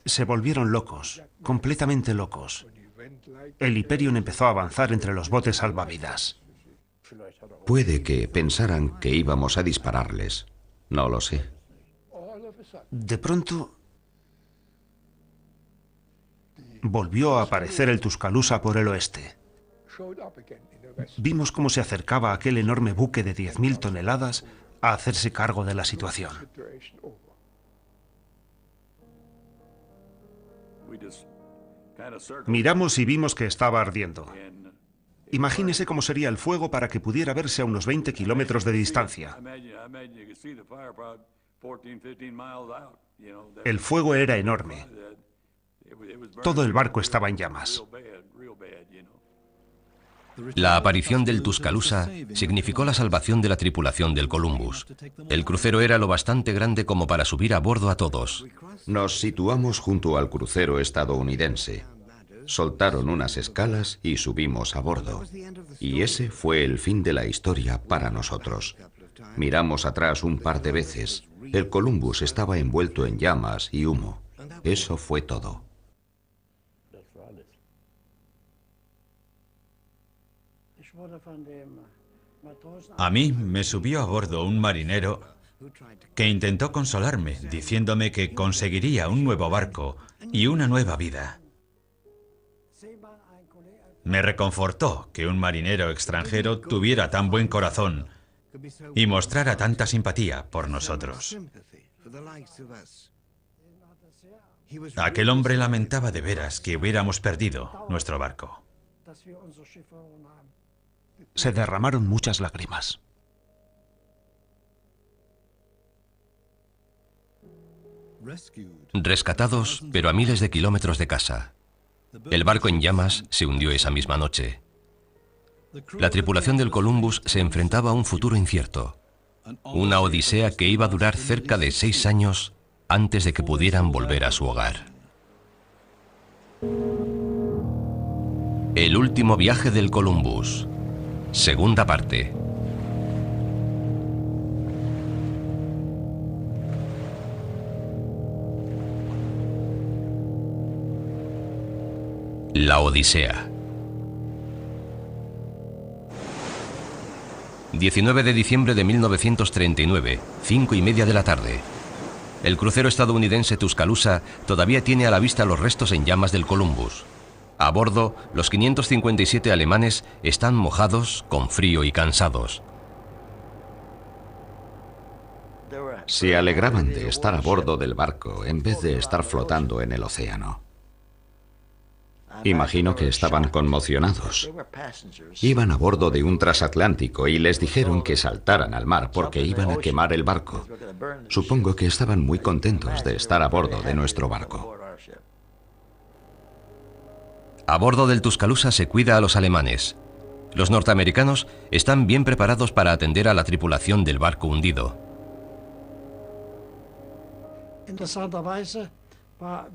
Se volvieron locos, completamente locos. El Hyperion empezó a avanzar entre los botes salvavidas. Puede que pensaran que íbamos a dispararles. No lo sé. De pronto, volvió a aparecer el Tuscaloosa por el oeste. Vimos cómo se acercaba aquel enorme buque de 10.000 toneladas a hacerse cargo de la situación. Miramos y vimos que estaba ardiendo. Imagínese cómo sería el fuego para que pudiera verse a unos 20 kilómetros de distancia. El fuego era enorme. Todo el barco estaba en llamas. La aparición del Tuscaloosa significó la salvación de la tripulación del Columbus. El crucero era lo bastante grande como para subir a bordo a todos. Nos situamos junto al crucero estadounidense. Soltaron unas escalas y subimos a bordo. Y ese fue el fin de la historia para nosotros. Miramos atrás un par de veces. El Columbus estaba envuelto en llamas y humo. Eso fue todo. A mí me subió a bordo un marinero que intentó consolarme, diciéndome que conseguiría un nuevo barco y una nueva vida. Me reconfortó que un marinero extranjero tuviera tan buen corazón y mostrara tanta simpatía por nosotros. Aquel hombre lamentaba de veras que hubiéramos perdido nuestro barco. Se derramaron muchas lágrimas. Rescatados, pero a miles de kilómetros de casa. El barco en llamas se hundió esa misma noche. La tripulación del Columbus se enfrentaba a un futuro incierto. Una odisea que iba a durar cerca de 6 años antes de que pudieran volver a su hogar. El último viaje del Columbus. Segunda parte. La Odisea. 19 de diciembre de 1939, 5:30 de la tarde. El crucero estadounidense Tuscaloosa todavía tiene a la vista los restos en llamas del Columbus. A bordo, los 557 alemanes están mojados, con frío y cansados. Se alegraban de estar a bordo del barco en vez de estar flotando en el océano. Imagino que estaban conmocionados. Iban a bordo de un transatlántico y les dijeron que saltaran al mar porque iban a quemar el barco. Supongo que estaban muy contentos de estar a bordo de nuestro barco. A bordo del Tuscaloosa se cuida a los alemanes. Los norteamericanos están bien preparados para atender a la tripulación del barco hundido.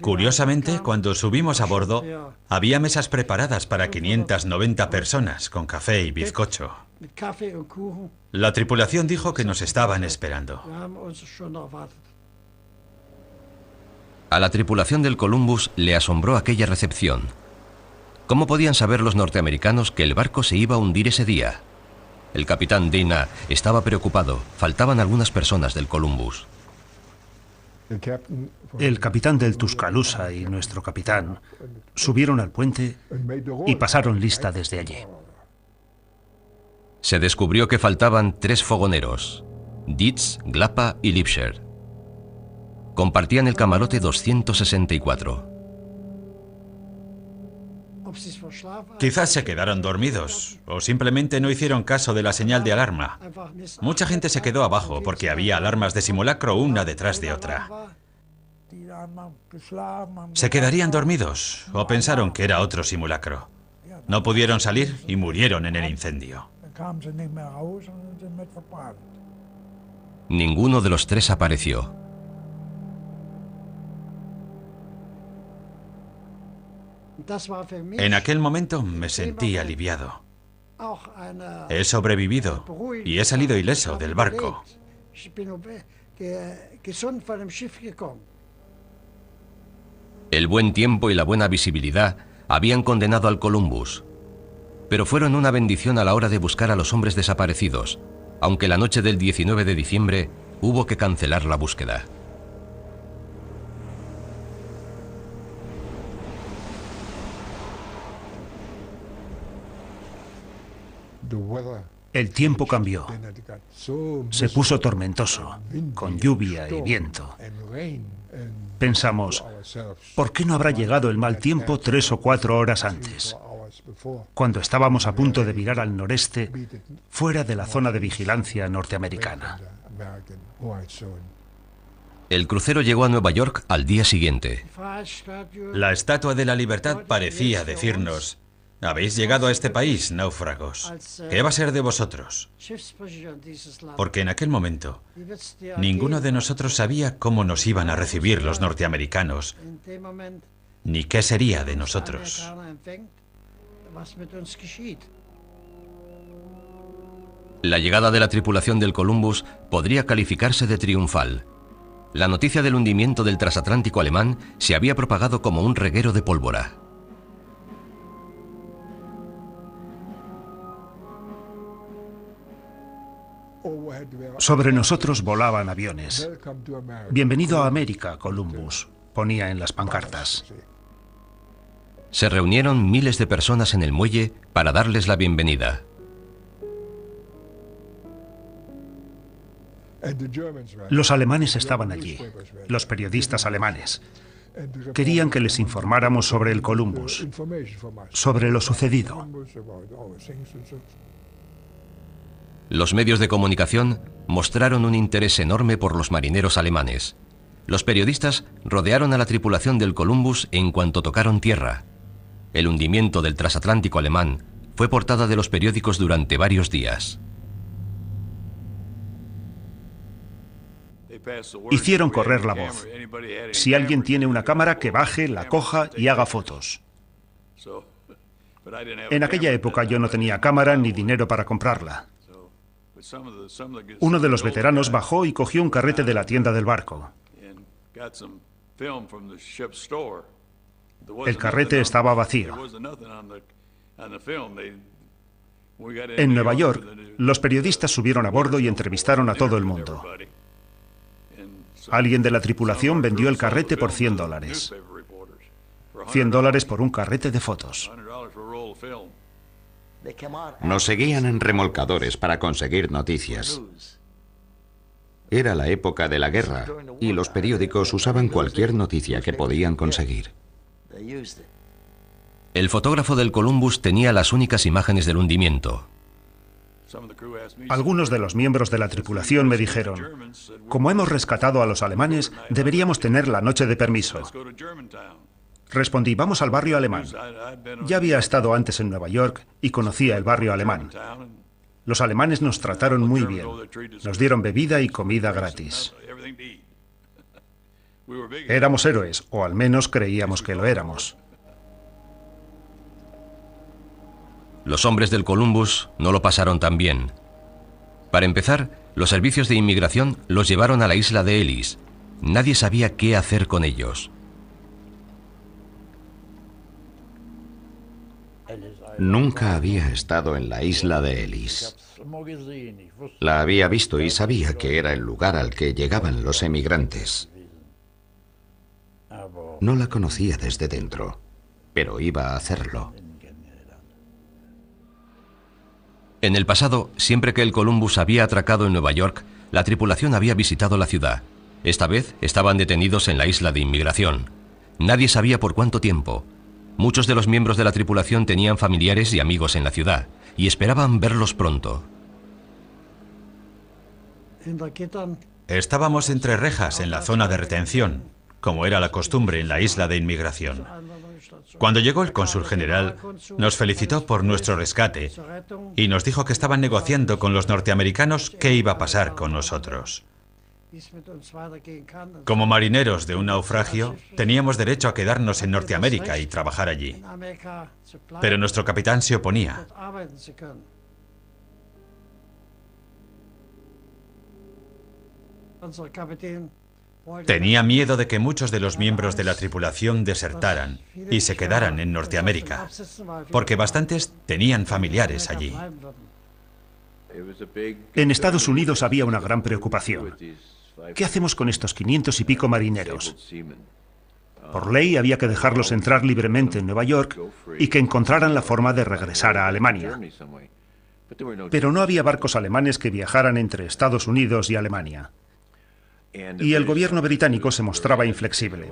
Curiosamente, cuando subimos a bordo, había mesas preparadas para 590 personas con café y bizcocho. La tripulación dijo que nos estaban esperando. A la tripulación del Columbus le asombró aquella recepción. ¿Cómo podían saber los norteamericanos que el barco se iba a hundir ese día? El capitán Dana estaba preocupado. Faltaban algunas personas del Columbus. El capitán del Tuscaloosa y nuestro capitán subieron al puente y pasaron lista desde allí. Se descubrió que faltaban 3 fogoneros: Dietz, Glapa y Lipscher. Compartían el camarote 264. Quizás se quedaron dormidos o simplemente no hicieron caso de la señal de alarma. Mucha gente se quedó abajo porque había alarmas de simulacro una detrás de otra. ¿Se quedarían dormidos o pensaron que era otro simulacro? No pudieron salir y murieron en el incendio. Ninguno de los 3 apareció. En aquel momento me sentí aliviado. He sobrevivido y he salido ileso del barco. El buen tiempo y la buena visibilidad habían condenado al Columbus, pero fueron una bendición a la hora de buscar a los hombres desaparecidos, aunque la noche del 19 de diciembre hubo que cancelar la búsqueda. El tiempo cambió. Se puso tormentoso, con lluvia y viento. Pensamos, ¿por qué no habrá llegado el mal tiempo 3 o 4 horas antes? Cuando estábamos a punto de virar al noreste, fuera de la zona de vigilancia norteamericana. El crucero llegó a Nueva York al día siguiente. La Estatua de la Libertad parecía decirnos: habéis llegado a este país, náufragos. ¿Qué va a ser de vosotros? Porque en aquel momento, ninguno de nosotros sabía cómo nos iban a recibir los norteamericanos, ni qué sería de nosotros. La llegada de la tripulación del Columbus podría calificarse de triunfal. La noticia del hundimiento del transatlántico alemán se había propagado como un reguero de pólvora. Sobre nosotros volaban aviones. Bienvenido a América, Columbus, ponía en las pancartas. Se reunieron miles de personas en el muelle para darles la bienvenida. Los alemanes estaban allí, los periodistas alemanes. Querían que les informáramos sobre el Columbus, sobre lo sucedido. Los medios de comunicación mostraron un interés enorme por los marineros alemanes. Los periodistas rodearon a la tripulación del Columbus en cuanto tocaron tierra. El hundimiento del transatlántico alemán fue portada de los periódicos durante varios días. Hicieron correr la voz. Si alguien tiene una cámara, que baje, la coja y haga fotos. En aquella época yo no tenía cámara ni dinero para comprarla. Uno de los veteranos bajó y cogió un carrete de la tienda del barco. El carrete estaba vacío. En Nueva York, los periodistas subieron a bordo y entrevistaron a todo el mundo. Alguien de la tripulación vendió el carrete por $100. $100 por un carrete de fotos. Nos seguían en remolcadores para conseguir noticias. Era la época de la guerra y los periódicos usaban cualquier noticia que podían conseguir. El fotógrafo del Columbus tenía las únicas imágenes del hundimiento. Algunos de los miembros de la tripulación me dijeron: como hemos rescatado a los alemanes, deberíamos tener la noche de permiso. Respondí: vamos al barrio alemán. Ya había estado antes en Nueva York y conocía el barrio alemán. Los alemanes nos trataron muy bien. Nos dieron bebida y comida gratis. Éramos héroes, o al menos creíamos que lo éramos. Los hombres del Columbus no lo pasaron tan bien. Para empezar, los servicios de inmigración los llevaron a la isla de Ellis. Nadie sabía qué hacer con ellos. Nunca había estado en la isla de Ellis. La había visto y sabía que era el lugar al que llegaban los emigrantes. No la conocía desde dentro, pero iba a hacerlo. En el pasado, siempre que el Columbus había atracado en Nueva York, la tripulación había visitado la ciudad. Esta vez estaban detenidos en la isla de inmigración. Nadie sabía por cuánto tiempo. Muchos de los miembros de la tripulación tenían familiares y amigos en la ciudad, y esperaban verlos pronto. Estábamos entre rejas en la zona de retención, como era la costumbre en la isla de inmigración. Cuando llegó el cónsul general, nos felicitó por nuestro rescate y nos dijo que estaban negociando con los norteamericanos qué iba a pasar con nosotros. Como marineros de un naufragio, teníamos derecho a quedarnos en Norteamérica y trabajar allí. Pero nuestro capitán se oponía. Tenía miedo de que muchos de los miembros de la tripulación desertaran y se quedaran en Norteamérica, porque bastantes tenían familiares allí. En Estados Unidos había una gran preocupación. ¿Qué hacemos con estos 500 y pico marineros? Por ley había que dejarlos entrar libremente en Nueva York y que encontraran la forma de regresar a Alemania. Pero no había barcos alemanes que viajaran entre Estados Unidos y Alemania. Y el gobierno británico se mostraba inflexible.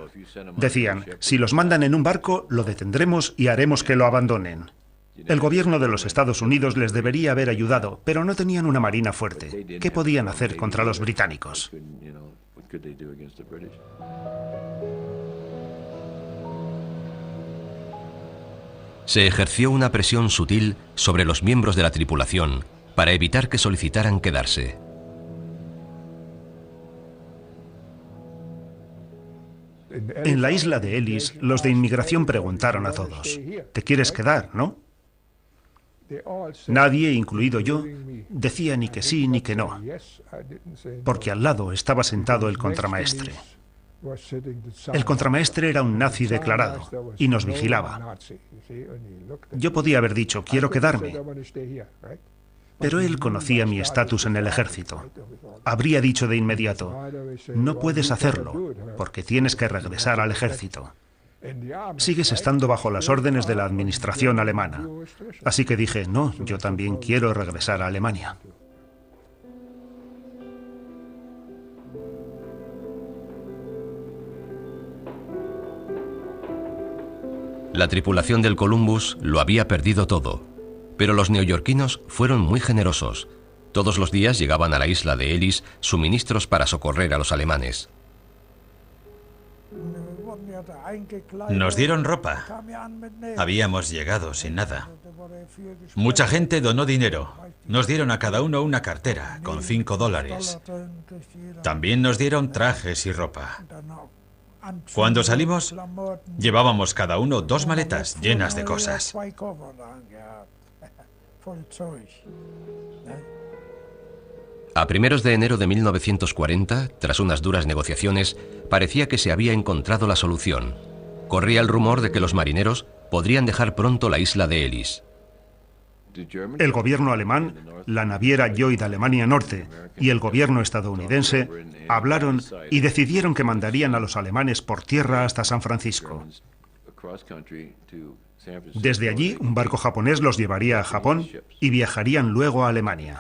Decían, si los mandan en un barco, lo detendremos y haremos que lo abandonen. El gobierno de los Estados Unidos les debería haber ayudado, pero no tenían una marina fuerte. ¿Qué podían hacer contra los británicos? Se ejerció una presión sutil sobre los miembros de la tripulación para evitar que solicitaran quedarse. En la isla de Ellis, los de inmigración preguntaron a todos, ¿te quieres quedar, no? Nadie, incluido yo, decía ni que sí ni que no, porque al lado estaba sentado el contramaestre. El contramaestre era un nazi declarado y nos vigilaba. Yo podía haber dicho, quiero quedarme, pero él conocía mi estatus en el ejército. Habría dicho de inmediato, no puedes hacerlo, porque tienes que regresar al ejército. Sigues estando bajo las órdenes de la administración alemana. Así que dije, no, yo también quiero regresar a Alemania. La tripulación del Columbus lo había perdido todo, pero los neoyorquinos fueron muy generosos. Todos los días llegaban a la isla de Ellis suministros para socorrer a los alemanes. Nos dieron ropa. Habíamos llegado sin nada. Mucha gente donó dinero. Nos dieron a cada uno una cartera con $5. También nos dieron trajes y ropa. Cuando salimos, llevábamos cada uno 2 maletas llenas de cosas. A primeros de enero de 1940, tras unas duras negociaciones, parecía que se había encontrado la solución. Corría el rumor de que los marineros podrían dejar pronto la isla de Ellis. El gobierno alemán, la naviera Lloyd Alemania Norte y el gobierno estadounidense hablaron y decidieron que mandarían a los alemanes por tierra hasta San Francisco. Desde allí, un barco japonés los llevaría a Japón y viajarían luego a Alemania.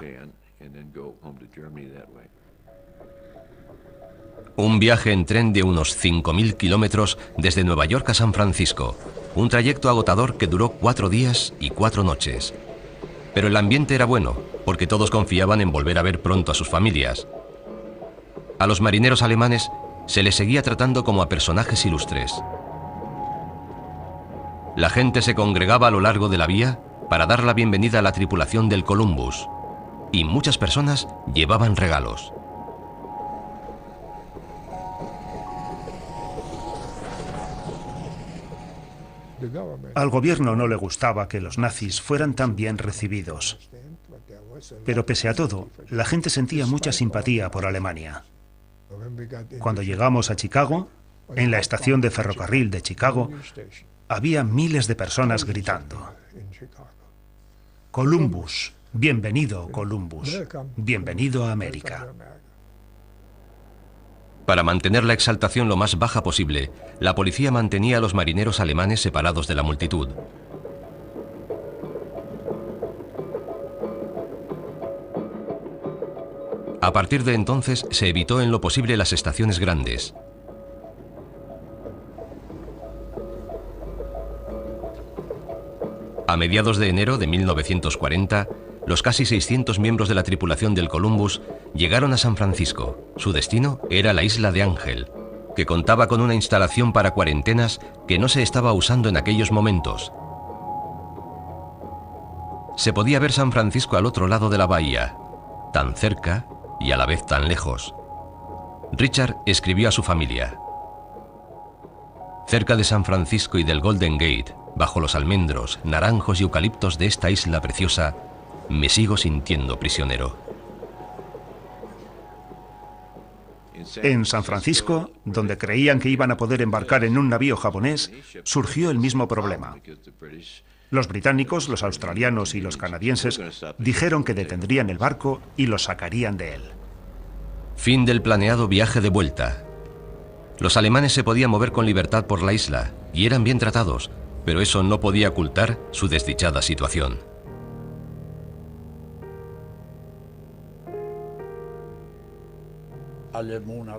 Un viaje en tren de unos 5.000 kilómetros desde Nueva York a San Francisco. Un trayecto agotador que duró 4 días y 4 noches. Pero el ambiente era bueno, porque todos confiaban en volver a ver pronto a sus familias. A los marineros alemanes se les seguía tratando como a personajes ilustres. La gente se congregaba a lo largo de la vía para dar la bienvenida a la tripulación del Columbus, y muchas personas llevaban regalos. Al gobierno no le gustaba que los nazis fueran tan bien recibidos. Pero pese a todo, la gente sentía mucha simpatía por Alemania. Cuando llegamos a Chicago, en la estación de ferrocarril de Chicago, había miles de personas gritando: Columbus, Bienvenido, Columbus. Bienvenido a América. Para mantener la exaltación lo más baja posible, la policía mantenía a los marineros alemanes separados de la multitud. A partir de entonces se evitó en lo posible las estaciones grandes. A mediados de enero de 1940, los casi 600 miembros de la tripulación del Columbus llegaron a San Francisco. Su destino era la isla de Ángel, que contaba con una instalación para cuarentenas que no se estaba usando en aquellos momentos. Se podía ver San Francisco al otro lado de la bahía, tan cerca y a la vez tan lejos. Richard escribió a su familia: cerca de San Francisco y del Golden Gate, bajo los almendros, naranjos y eucaliptos de esta isla preciosa, me sigo sintiendo prisionero. En San Francisco, donde creían que iban a poder embarcar en un navío japonés, surgió el mismo problema. Los británicos, los australianos y los canadienses dijeron que detendrían el barco y lo sacarían de él. Fin del planeado viaje de vuelta. Los alemanes se podían mover con libertad por la isla y eran bien tratados, pero eso no podía ocultar su desdichada situación.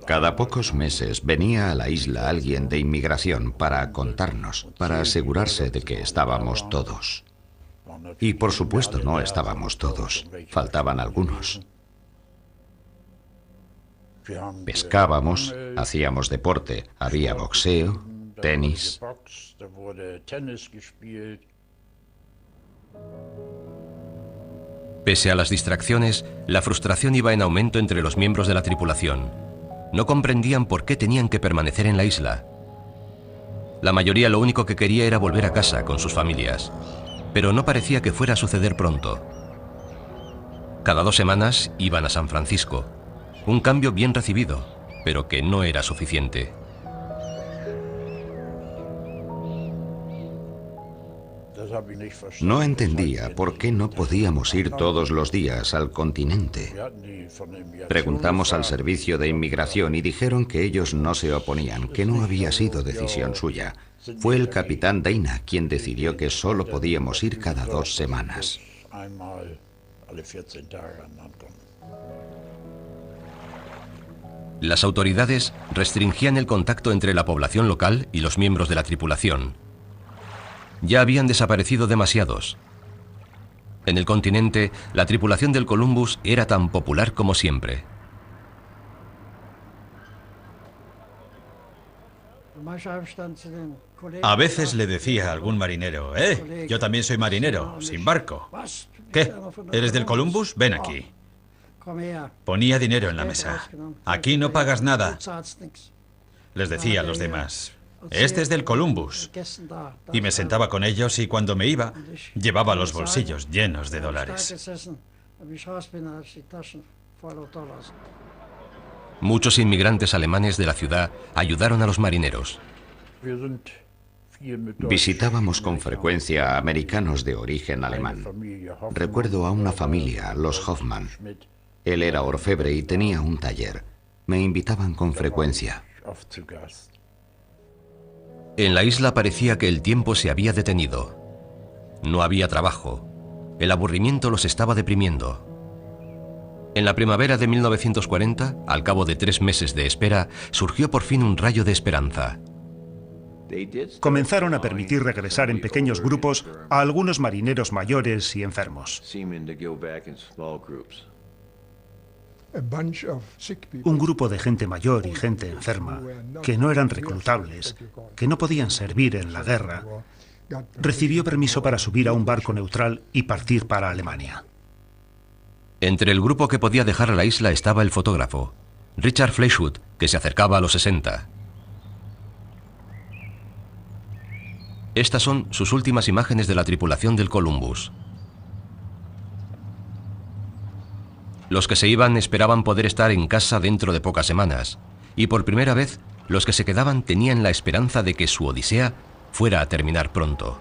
Cada pocos meses venía a la isla alguien de inmigración para contarnos, para asegurarse de que estábamos todos. Y por supuesto no estábamos todos, faltaban algunos. Pescábamos, hacíamos deporte, había boxeo, tenis. Pese a las distracciones, la frustración iba en aumento entre los miembros de la tripulación. No comprendían por qué tenían que permanecer en la isla. La mayoría lo único que quería era volver a casa con sus familias, pero no parecía que fuera a suceder pronto. Cada 2 semanas iban a San Francisco, un cambio bien recibido, pero que no era suficiente. No entendía por qué no podíamos ir todos los días al continente. Preguntamos al servicio de inmigración y dijeron que ellos no se oponían, que no había sido decisión suya. Fue el capitán Dana quien decidió que solo podíamos ir cada 2 semanas. Las autoridades restringían el contacto entre la población local y los miembros de la tripulación. Ya habían desaparecido demasiados. En el continente, la tripulación del Columbus era tan popular como siempre. A veces le decía a algún marinero: yo también soy marinero, sin barco. ¿Qué? ¿Eres del Columbus? Ven aquí. Ponía dinero en la mesa. Aquí no pagas nada. Les decía a los demás: este es del Columbus. Y me sentaba con ellos y cuando me iba, llevaba los bolsillos llenos de dólares. Muchos inmigrantes alemanes de la ciudad ayudaron a los marineros. Visitábamos con frecuencia a americanos de origen alemán. Recuerdo a una familia, los Hoffman. Él era orfebre y tenía un taller. Me invitaban con frecuencia. En la isla parecía que el tiempo se había detenido. No había trabajo. El aburrimiento los estaba deprimiendo. En la primavera de 1940, al cabo de 3 meses de espera, surgió por fin un rayo de esperanza. Comenzaron a permitir regresar en pequeños grupos a algunos marineros mayores y enfermos. Un grupo de gente mayor y gente enferma, que no eran reclutables, que no podían servir en la guerra, recibió permiso para subir a un barco neutral y partir para Alemania. Entre el grupo que podía dejar la isla estaba el fotógrafo, Richard Fleischmann, que se acercaba a los 60. Estas son sus últimas imágenes de la tripulación del Columbus. Los que se iban esperaban poder estar en casa dentro de pocas semanas, y por primera vez los que se quedaban tenían la esperanza de que su odisea fuera a terminar pronto.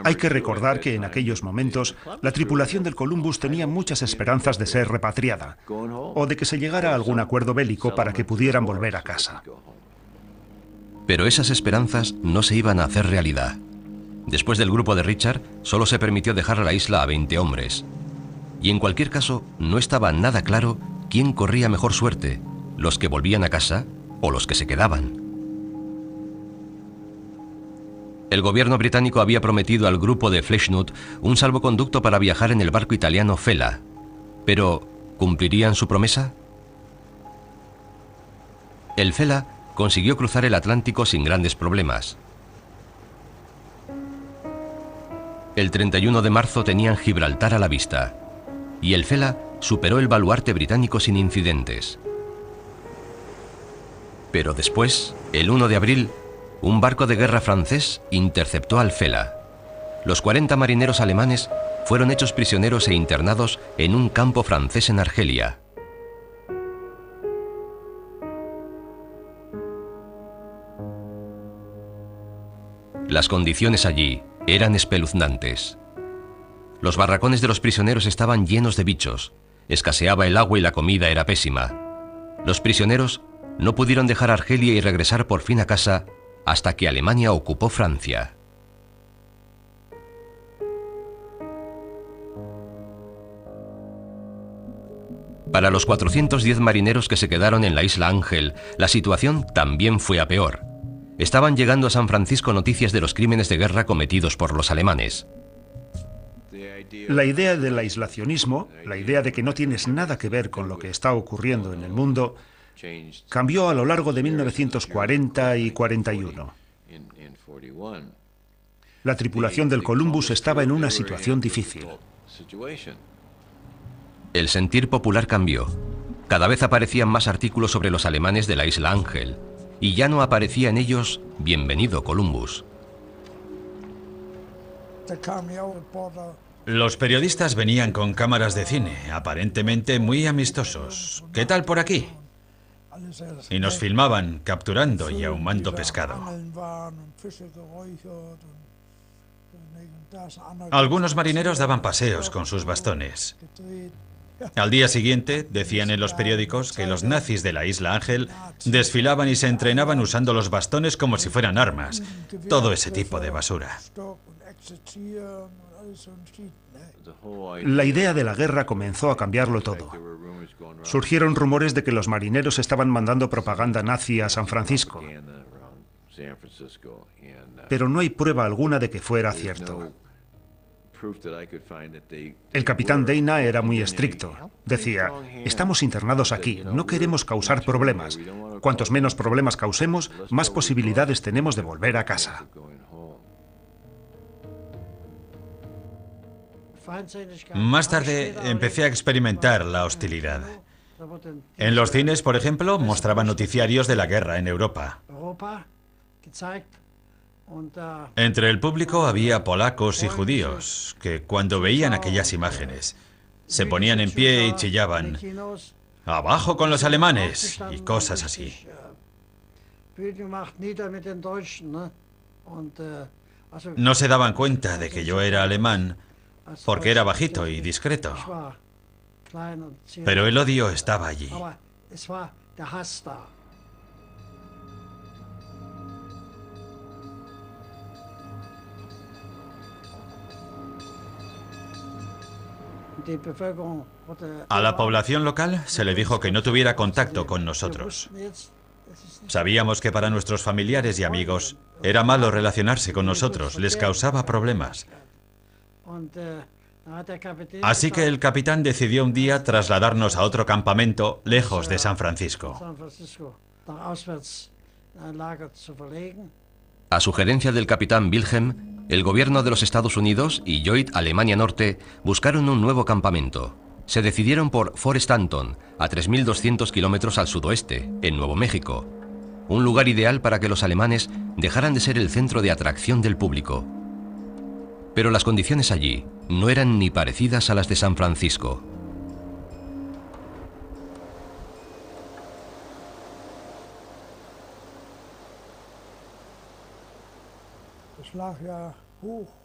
Hay que recordar que en aquellos momentos la tripulación del Columbus tenía muchas esperanzas de ser repatriada o de que se llegara a algún acuerdo bélico para que pudieran volver a casa. Pero esas esperanzas no se iban a hacer realidad. Después del grupo de Richard, solo se permitió dejar la isla a 20 hombres. Y en cualquier caso, no estaba nada claro quién corría mejor suerte, los que volvían a casa o los que se quedaban. El gobierno británico había prometido al grupo de Fleischnut un salvoconducto para viajar en el barco italiano Fela. Pero, ¿cumplirían su promesa? El Fela consiguió cruzar el Atlántico sin grandes problemas. El 31 de marzo tenían Gibraltar a la vista, y el Fela superó el baluarte británico sin incidentes. Pero después, el 1 de abril, un barco de guerra francés interceptó al Fela. Los 40 marineros alemanes fueron hechos prisioneros e internados en un campo francés en Argelia. Las condiciones allí eran espeluznantes. Los barracones de los prisioneros estaban llenos de bichos, escaseaba el agua y la comida era pésima. Los prisioneros no pudieron dejar Argelia y regresar por fin a casa hasta que Alemania ocupó Francia. Para los 410 marineros que se quedaron en la isla Ángel, la situación también fue a peor. Estaban llegando a San Francisco noticias de los crímenes de guerra cometidos por los alemanes. La idea del aislacionismo, la idea de que no tienes nada que ver con lo que está ocurriendo en el mundo, cambió a lo largo de 1940 y 41. La tripulación del Columbus estaba en una situación difícil. El sentir popular cambió. Cada vez aparecían más artículos sobre los alemanes de la isla Ángel, y ya no aparecía en ellos "Bienvenido, Columbus". Los periodistas venían con cámaras de cine, aparentemente muy amistosos. ¿Qué tal por aquí? Y nos filmaban capturando y ahumando pescado. Algunos marineros daban paseos con sus bastones. Al día siguiente, decían en los periódicos que los nazis de la isla Ángel desfilaban y se entrenaban usando los bastones como si fueran armas. Todo ese tipo de basura. La idea de la guerra comenzó a cambiarlo todo. Surgieron rumores de que los marineros estaban mandando propaganda nazi a San Francisco. Pero no hay prueba alguna de que fuera cierto. El capitán Dana era muy estricto. Decía, estamos internados aquí, no queremos causar problemas. Cuantos menos problemas causemos, más posibilidades tenemos de volver a casa. Más tarde empecé a experimentar la hostilidad. En los cines, por ejemplo, mostraban noticiarios de la guerra en Europa. Entre el público había polacos y judíos que, cuando veían aquellas imágenes, se ponían en pie y chillaban: ¡abajo con los alemanes! Y cosas así. No se daban cuenta de que yo era alemán porque era bajito y discreto. Pero el odio estaba allí. A la población local se le dijo que no tuviera contacto con nosotros. Sabíamos que para nuestros familiares y amigos era malo relacionarse con nosotros, les causaba problemas. Así que el capitán decidió un día trasladarnos a otro campamento lejos de San Francisco. A sugerencia del capitán Wilhelm, el gobierno de los Estados Unidos y Lloyd, Alemania Norte, buscaron un nuevo campamento. Se decidieron por Fort Stanton, a 3.200 kilómetros al sudoeste, en Nuevo México. Un lugar ideal para que los alemanes dejaran de ser el centro de atracción del público. Pero las condiciones allí no eran ni parecidas a las de San Francisco.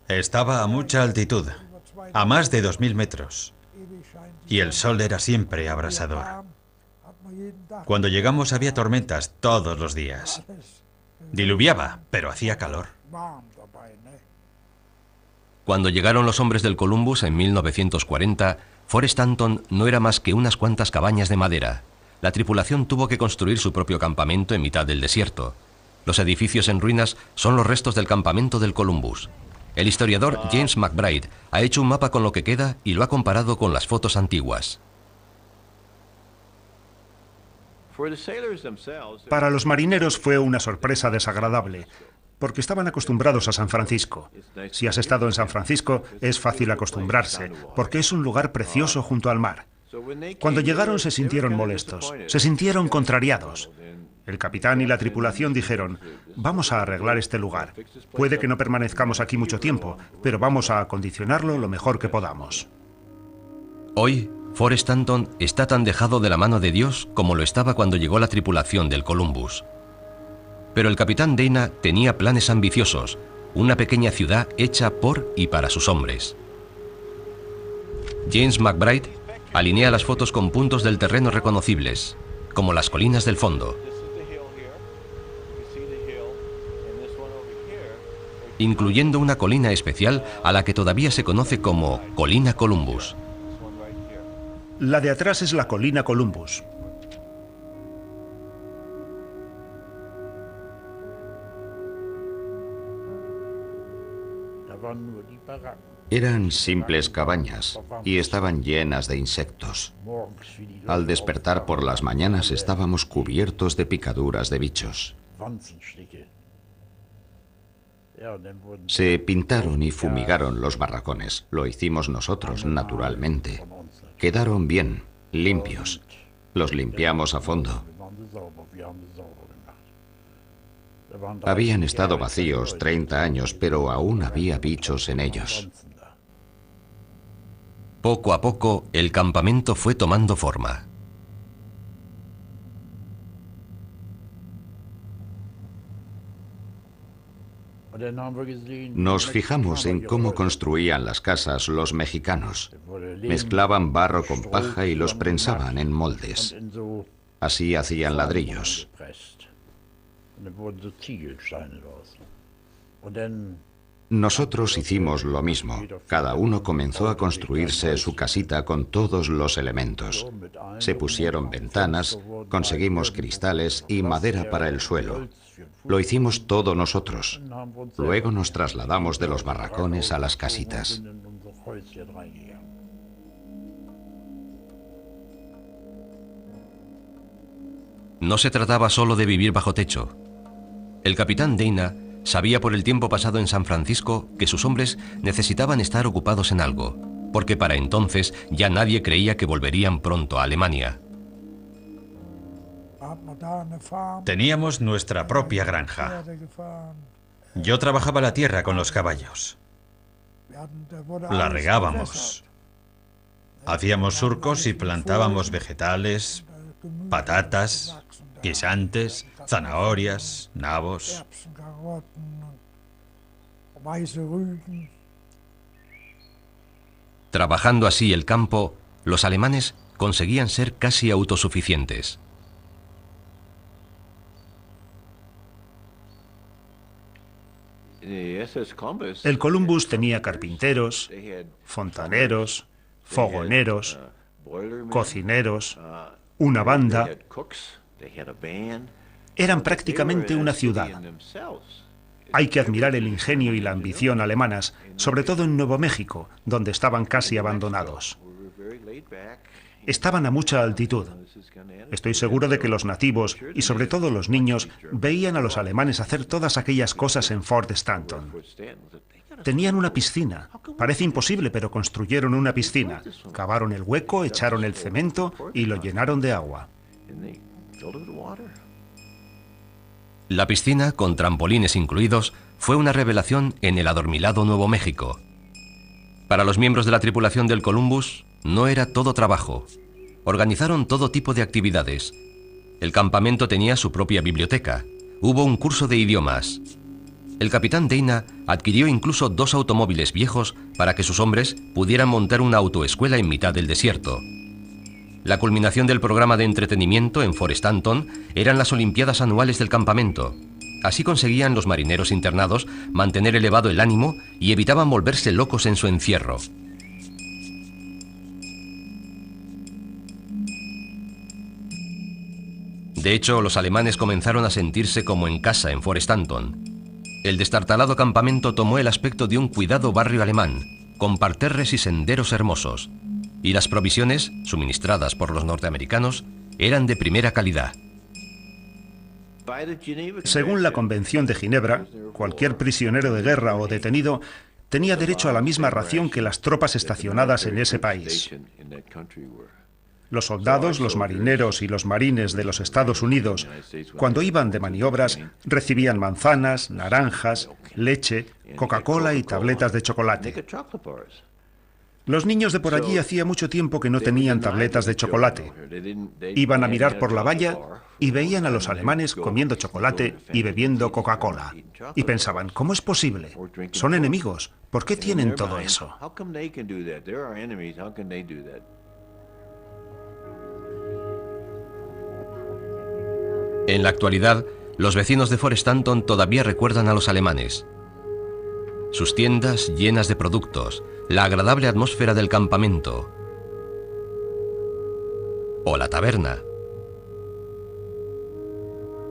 Estaba a mucha altitud, a más de 2000 metros, y el sol era siempre abrasador. Cuando llegamos había tormentas todos los días. Diluviaba, pero hacía calor. Cuando llegaron los hombres del Columbus en 1940, Fort Stanton no era más que unas cuantas cabañas de madera. La tripulación tuvo que construir su propio campamento en mitad del desierto. Los edificios en ruinas son los restos del campamento del Columbus. El historiador James McBride ha hecho un mapa con lo que queda y lo ha comparado con las fotos antiguas. Para los marineros fue una sorpresa desagradable, porque estaban acostumbrados a San Francisco. Si has estado en San Francisco, es fácil acostumbrarse, porque es un lugar precioso junto al mar. Cuando llegaron se sintieron molestos, se sintieron contrariados. El capitán y la tripulación dijeron: vamos a arreglar este lugar. Puede que no permanezcamos aquí mucho tiempo, pero vamos a acondicionarlo lo mejor que podamos. Hoy, Fort Stanton está tan dejado de la mano de Dios como lo estaba cuando llegó la tripulación del Columbus. Pero el capitán Dana tenía planes ambiciosos, una pequeña ciudad hecha por y para sus hombres. James McBride alinea las fotos con puntos del terreno reconocibles, como las colinas del fondo, incluyendo una colina especial a la que todavía se conoce como Colina Columbus. La de atrás es la colina Columbus. Eran simples cabañas y estaban llenas de insectos. Al despertar por las mañanas estábamos cubiertos de picaduras de bichos. Se pintaron y fumigaron los barracones. Lo hicimos nosotros, naturalmente. Quedaron bien, limpios. Los limpiamos a fondo. Habían estado vacíos 30 años, pero aún había bichos en ellos. Poco a poco, el campamento fue tomando forma. Nos fijamos en cómo construían las casas los mexicanos. Mezclaban barro con paja y los prensaban en moldes. Así hacían ladrillos. Nosotros hicimos lo mismo. Cada uno comenzó a construirse su casita con todos los elementos. Se pusieron ventanas, conseguimos cristales y madera para el suelo. Lo hicimos todo nosotros. Luego nos trasladamos de los barracones a las casitas. No se trataba solo de vivir bajo techo. El capitán Dana sabía por el tiempo pasado en San Francisco que sus hombres necesitaban estar ocupados en algo, porque para entonces ya nadie creía que volverían pronto a Alemania. Teníamos nuestra propia granja. Yo trabajaba la tierra con los caballos. La regábamos. Hacíamos surcos y plantábamos vegetales, patatas, guisantes, zanahorias, nabos. Trabajando así el campo, los alemanes conseguían ser casi autosuficientes. El Columbus tenía carpinteros, fontaneros, fogoneros, cocineros, una banda. Eran prácticamente una ciudad. Hay que admirar el ingenio y la ambición alemanas, sobre todo en Nuevo México, donde estaban casi abandonados. Estaban a mucha altitud. Estoy seguro de que los nativos, y sobre todo los niños, veían a los alemanes hacer todas aquellas cosas en Fort Stanton. Tenían una piscina. Parece imposible, pero construyeron una piscina. Cavaron el hueco, echaron el cemento y lo llenaron de agua. La piscina, con trampolines incluidos, fue una revelación en el adormilado Nuevo México. Para los miembros de la tripulación del Columbus, no era todo trabajo. Organizaron todo tipo de actividades. El campamento tenía su propia biblioteca. Hubo un curso de idiomas. El capitán Dana adquirió incluso 2 automóviles viejos para que sus hombres pudieran montar una autoescuela en mitad del desierto. La culminación del programa de entretenimiento en Fort Stanton eran las Olimpiadas anuales del campamento. Así conseguían los marineros internados mantener elevado el ánimo y evitaban volverse locos en su encierro. De hecho, los alemanes comenzaron a sentirse como en casa en Fort Stanton. El destartalado campamento tomó el aspecto de un cuidado barrio alemán, con parterres y senderos hermosos, y las provisiones, suministradas por los norteamericanos, eran de primera calidad. Según la Convención de Ginebra, cualquier prisionero de guerra o detenido tenía derecho a la misma ración que las tropas estacionadas en ese país. Los soldados, los marineros y los marines de los Estados Unidos, cuando iban de maniobras, recibían manzanas, naranjas, leche, Coca-Cola y tabletas de chocolate. Los niños de por allí hacía mucho tiempo que no tenían tabletas de chocolate. Iban a mirar por la valla y veían a los alemanes comiendo chocolate y bebiendo Coca-Cola. Y pensaban, ¿cómo es posible? Son enemigos. ¿Por qué tienen todo eso? En la actualidad, los vecinos de Fort Stanton todavía recuerdan a los alemanes. Sus tiendas llenas de productos, la agradable atmósfera del campamento o la taberna.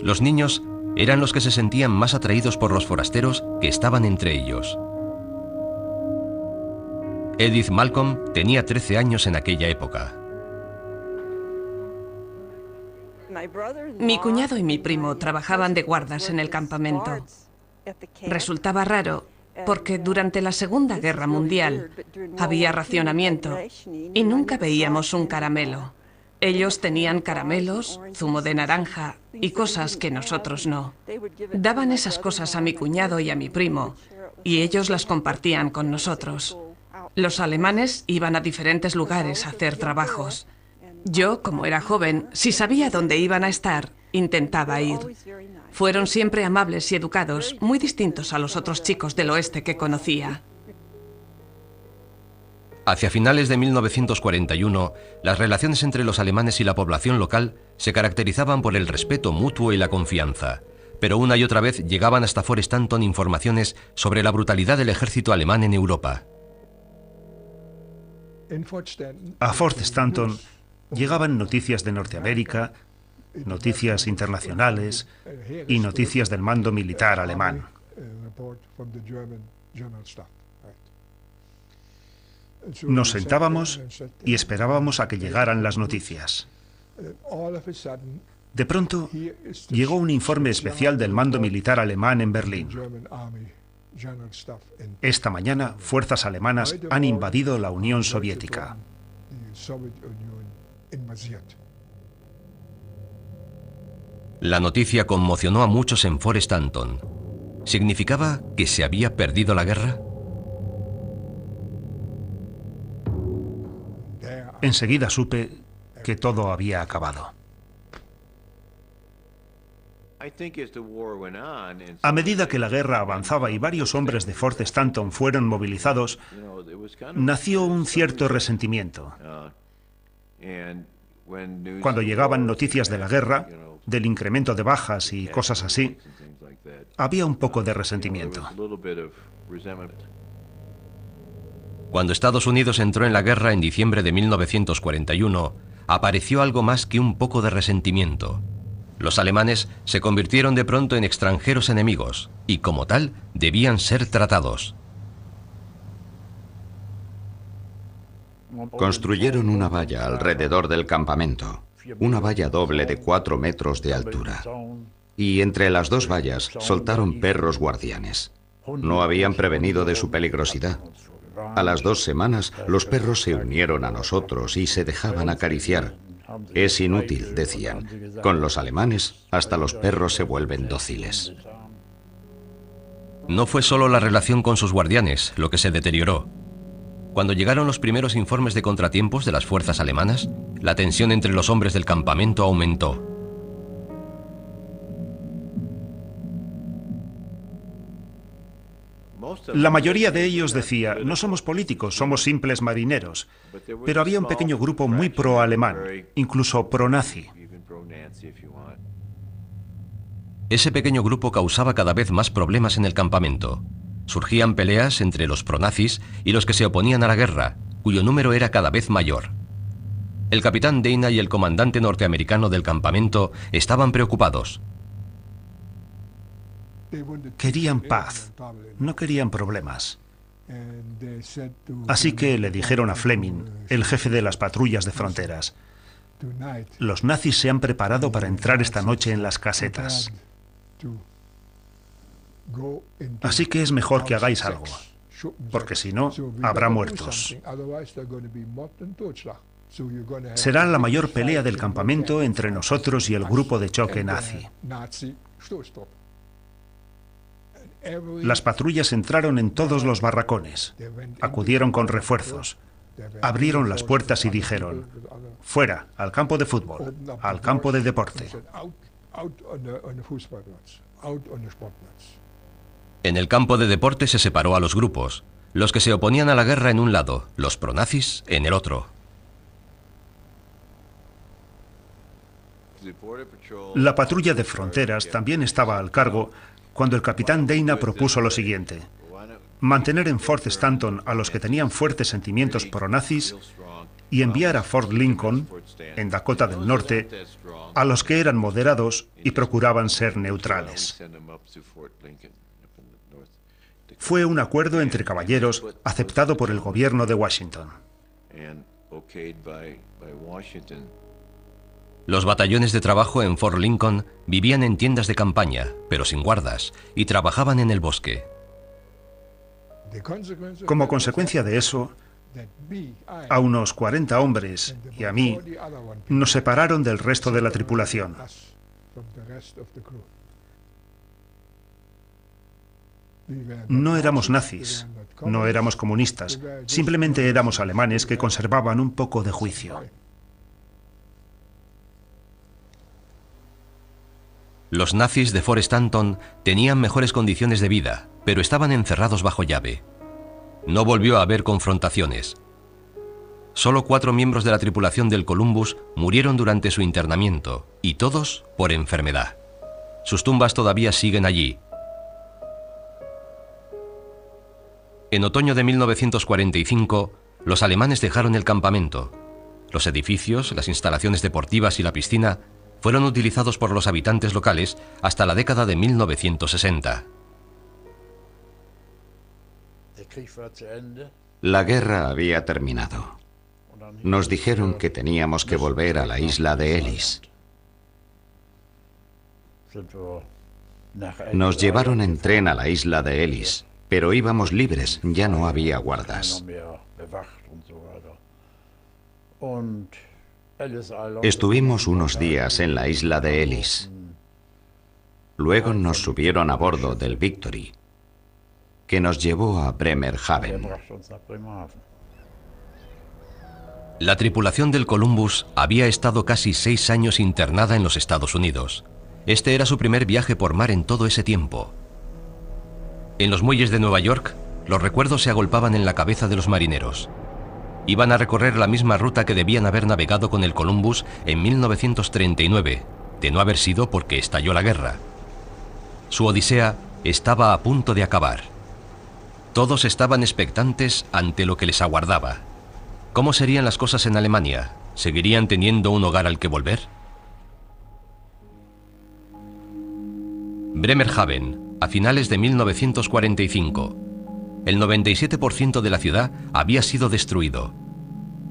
Los niños eran los que se sentían más atraídos por los forasteros que estaban entre ellos. Edith Malcolm tenía 13 años en aquella época. Mi cuñado y mi primo trabajaban de guardas en el campamento. Resultaba raro porque durante la Segunda Guerra Mundial había racionamiento y nunca veíamos un caramelo. Ellos tenían caramelos, zumo de naranja y cosas que nosotros no. Daban esas cosas a mi cuñado y a mi primo y ellos las compartían con nosotros. Los alemanes iban a diferentes lugares a hacer trabajos. Yo, como era joven, si sabía dónde iban a estar, intentaba ir. Fueron siempre amables y educados, muy distintos a los otros chicos del oeste que conocía. Hacia finales de 1941, las relaciones entre los alemanes y la población local se caracterizaban por el respeto mutuo y la confianza. Pero una y otra vez llegaban hasta Fort Stanton informaciones sobre la brutalidad del ejército alemán en Europa. A Fort Stanton llegaban noticias de Norteamérica, noticias internacionales y noticias del mando militar alemán. Nos sentábamos y esperábamos a que llegaran las noticias. De pronto, llegó un informe especial del mando militar alemán en Berlín. Esta mañana, fuerzas alemanas han invadido la Unión Soviética. La noticia conmocionó a muchos en Fort Stanton. ¿Significaba que se había perdido la guerra? Enseguida supe que todo había acabado. A medida que la guerra avanzaba y varios hombres de Fort Stanton fueron movilizados, nació un cierto resentimiento. Cuando llegaban noticias de la guerra, del incremento de bajas y cosas así, había un poco de resentimiento. Cuando Estados Unidos entró en la guerra en diciembre de 1941, apareció algo más que un poco de resentimiento. Los alemanes se convirtieron de pronto en extranjeros enemigos y, como tal, debían ser tratados. Construyeron una valla alrededor del campamento, una valla doble de 4 metros de altura. Y entre las dos vallas soltaron perros guardianes. No habían prevenido de su peligrosidad. A las 2 semanas, los perros se unieron a nosotros y se dejaban acariciar. Es inútil, decían. Con los alemanes, hasta los perros se vuelven dóciles. No fue solo la relación con sus guardianes lo que se deterioró. Cuando llegaron los primeros informes de contratiempos de las fuerzas alemanas, la tensión entre los hombres del campamento aumentó. La mayoría de ellos decía, no somos políticos, somos simples marineros. Pero había un pequeño grupo muy pro-alemán, incluso pro-nazi. Ese pequeño grupo causaba cada vez más problemas en el campamento. Surgían peleas entre los pronazis y los que se oponían a la guerra, cuyo número era cada vez mayor. El capitán Dana y el comandante norteamericano del campamento estaban preocupados. Querían paz, no querían problemas. Así que le dijeron a Fleming, el jefe de las patrullas de fronteras, los nazis se han preparado para entrar esta noche en las casetas. Así que es mejor que hagáis algo, porque si no, habrá muertos. Será la mayor pelea del campamento entre nosotros y el grupo de choque nazi. Las patrullas entraron en todos los barracones, acudieron con refuerzos, abrieron las puertas y dijeron, fuera, al campo de fútbol, al campo de deporte. En el campo de deporte se separó a los grupos, los que se oponían a la guerra en un lado, los pronazis en el otro. La patrulla de fronteras también estaba al cargo cuando el capitán Dana propuso lo siguiente: mantener en Fort Stanton a los que tenían fuertes sentimientos pronazis y enviar a Fort Lincoln, en Dakota del Norte, a los que eran moderados y procuraban ser neutrales. Fue un acuerdo entre caballeros aceptado por el gobierno de Washington. Los batallones de trabajo en Fort Lincoln vivían en tiendas de campaña, pero sin guardas, y trabajaban en el bosque. Como consecuencia de eso, a unos 40 hombres y a mí nos separaron del resto de la tripulación. No éramos nazis, no éramos comunistas, simplemente éramos alemanes que conservaban un poco de juicio. Los nazis de Fort Stanton tenían mejores condiciones de vida, pero estaban encerrados bajo llave. No volvió a haber confrontaciones. Solo 4 miembros de la tripulación del Columbus murieron durante su internamiento, y todos por enfermedad. Sus tumbas todavía siguen allí. En otoño de 1945, los alemanes dejaron el campamento. Los edificios, las instalaciones deportivas y la piscina fueron utilizados por los habitantes locales hasta la década de 1960. La guerra había terminado. Nos dijeron que teníamos que volver a la isla de Ellis. Nos llevaron en tren a la isla de Ellis, pero íbamos libres, ya no había guardas. Estuvimos unos días en la isla de Ellis. Luego nos subieron a bordo del Victory, que nos llevó a Bremerhaven. La tripulación del Columbus había estado casi 6 años internada en los Estados Unidos. Este era su primer viaje por mar en todo ese tiempo. En los muelles de Nueva York, los recuerdos se agolpaban en la cabeza de los marineros. Iban a recorrer la misma ruta que debían haber navegado con el Columbus en 1939, de no haber sido porque estalló la guerra. Su odisea estaba a punto de acabar. Todos estaban expectantes ante lo que les aguardaba. ¿Cómo serían las cosas en Alemania? ¿Seguirían teniendo un hogar al que volver? Bremerhaven, a finales de 1945. El 97% de la ciudad había sido destruido.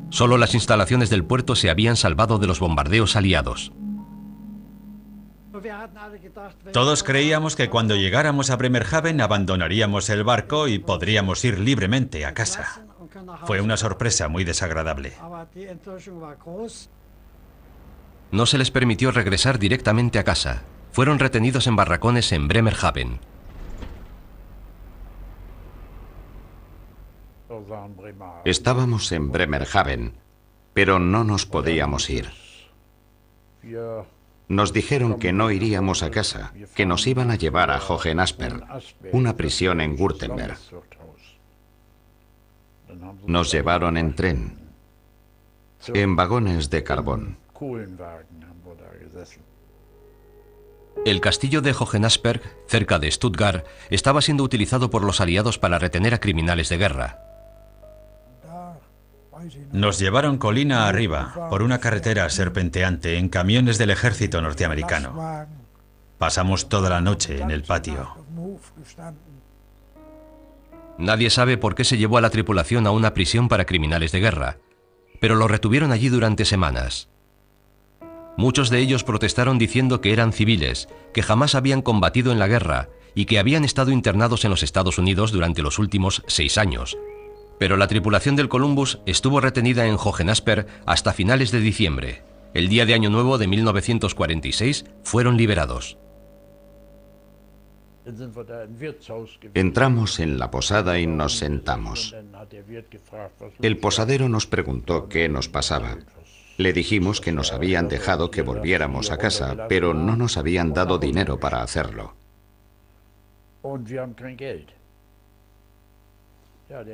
Solo las instalaciones del puerto se habían salvado de los bombardeos aliados. Todos creíamos que cuando llegáramos a Bremerhaven abandonaríamos el barco y podríamos ir libremente a casa. Fue una sorpresa muy desagradable. No se les permitió regresar directamente a casa. Fueron retenidos en barracones en Bremerhaven. Estábamos en Bremerhaven, pero no nos podíamos ir. Nos dijeron que no iríamos a casa, que nos iban a llevar a Hohenasperg, una prisión en Württemberg. Nos llevaron en tren, en vagones de carbón. El castillo de Hohenasperg, cerca de Stuttgart, estaba siendo utilizado por los aliados para retener a criminales de guerra. Nos llevaron colina arriba, por una carretera serpenteante, en camiones del ejército norteamericano. Pasamos toda la noche en el patio. Nadie sabe por qué se llevó a la tripulación a una prisión para criminales de guerra, pero lo retuvieron allí durante semanas. Muchos de ellos protestaron diciendo que eran civiles, que jamás habían combatido en la guerra y que habían estado internados en los Estados Unidos durante los últimos 6 años. Pero la tripulación del Columbus estuvo retenida en Hohenasperg hasta finales de diciembre. El día de Año Nuevo de 1946 fueron liberados. Entramos en la posada y nos sentamos. El posadero nos preguntó qué nos pasaba. Le dijimos que nos habían dejado que volviéramos a casa, pero no nos habían dado dinero para hacerlo.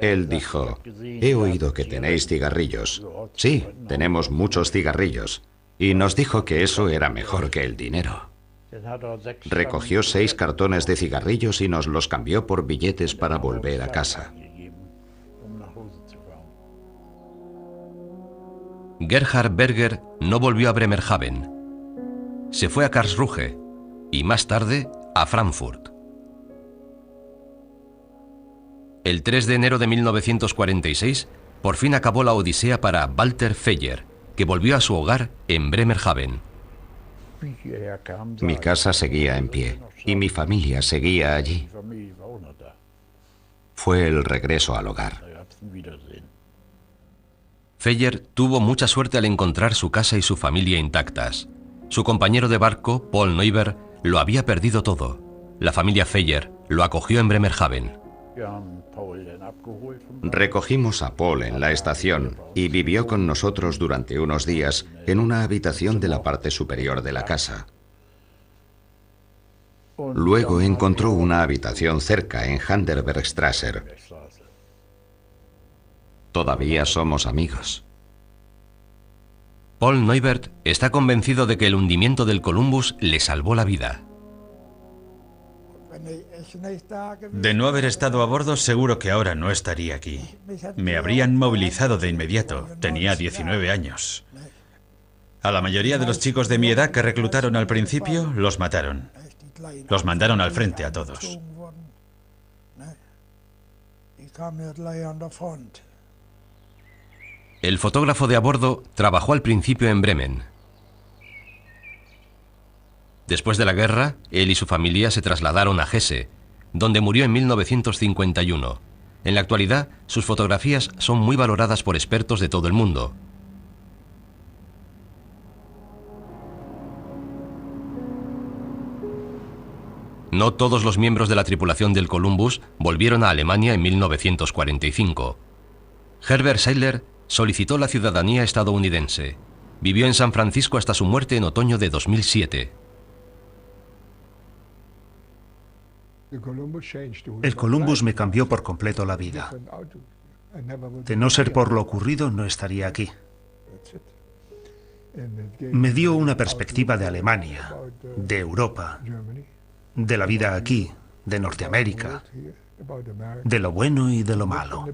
Él dijo, he oído que tenéis cigarrillos. Sí, tenemos muchos cigarrillos. Y nos dijo que eso era mejor que el dinero. Recogió 6 cartones de cigarrillos y nos los cambió por billetes para volver a casa. Gerhard Berger no volvió a Bremerhaven. Se fue a Karlsruhe y más tarde a Frankfurt. El 3 de enero de 1946, por fin acabó la odisea para Walter Feyer, que volvió a su hogar en Bremerhaven. Mi casa seguía en pie y mi familia seguía allí. Fue el regreso al hogar. Feyer tuvo mucha suerte al encontrar su casa y su familia intactas. Su compañero de barco, Paul Neuber, lo había perdido todo. La familia Feyer lo acogió en Bremerhaven. Recogimos a Paul en la estación y vivió con nosotros durante unos días en una habitación de la parte superior de la casa. Luego encontró una habitación cerca en Handelbergstraße. Todavía somos amigos. Paul Neubert está convencido de que el hundimiento del Columbus le salvó la vida. De no haber estado a bordo, seguro que ahora no estaría aquí. Me habrían movilizado de inmediato. Tenía 19 años. A la mayoría de los chicos de mi edad que reclutaron al principio, los mataron. Los mandaron al frente a todos. El fotógrafo de a bordo trabajó al principio en Bremen. Después de la guerra, él y su familia se trasladaron a Hesse, donde murió en 1951. En la actualidad, sus fotografías son muy valoradas por expertos de todo el mundo. No todos los miembros de la tripulación del Columbus volvieron a Alemania en 1945. Herbert Seidler solicitó la ciudadanía estadounidense. Vivió en San Francisco hasta su muerte en otoño de 2007. El Columbus me cambió por completo la vida. De no ser por lo ocurrido, no estaría aquí. Me dio una perspectiva de Alemania, de Europa, de la vida aquí, de Norteamérica, de lo bueno y de lo malo.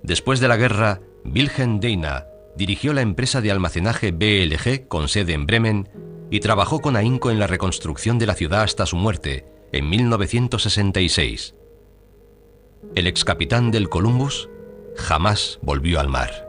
Después de la guerra, Wilhelm Deina dirigió la empresa de almacenaje BLG con sede en Bremen y trabajó con ahínco en la reconstrucción de la ciudad hasta su muerte, en 1966. El excapitán del Columbus jamás volvió al mar.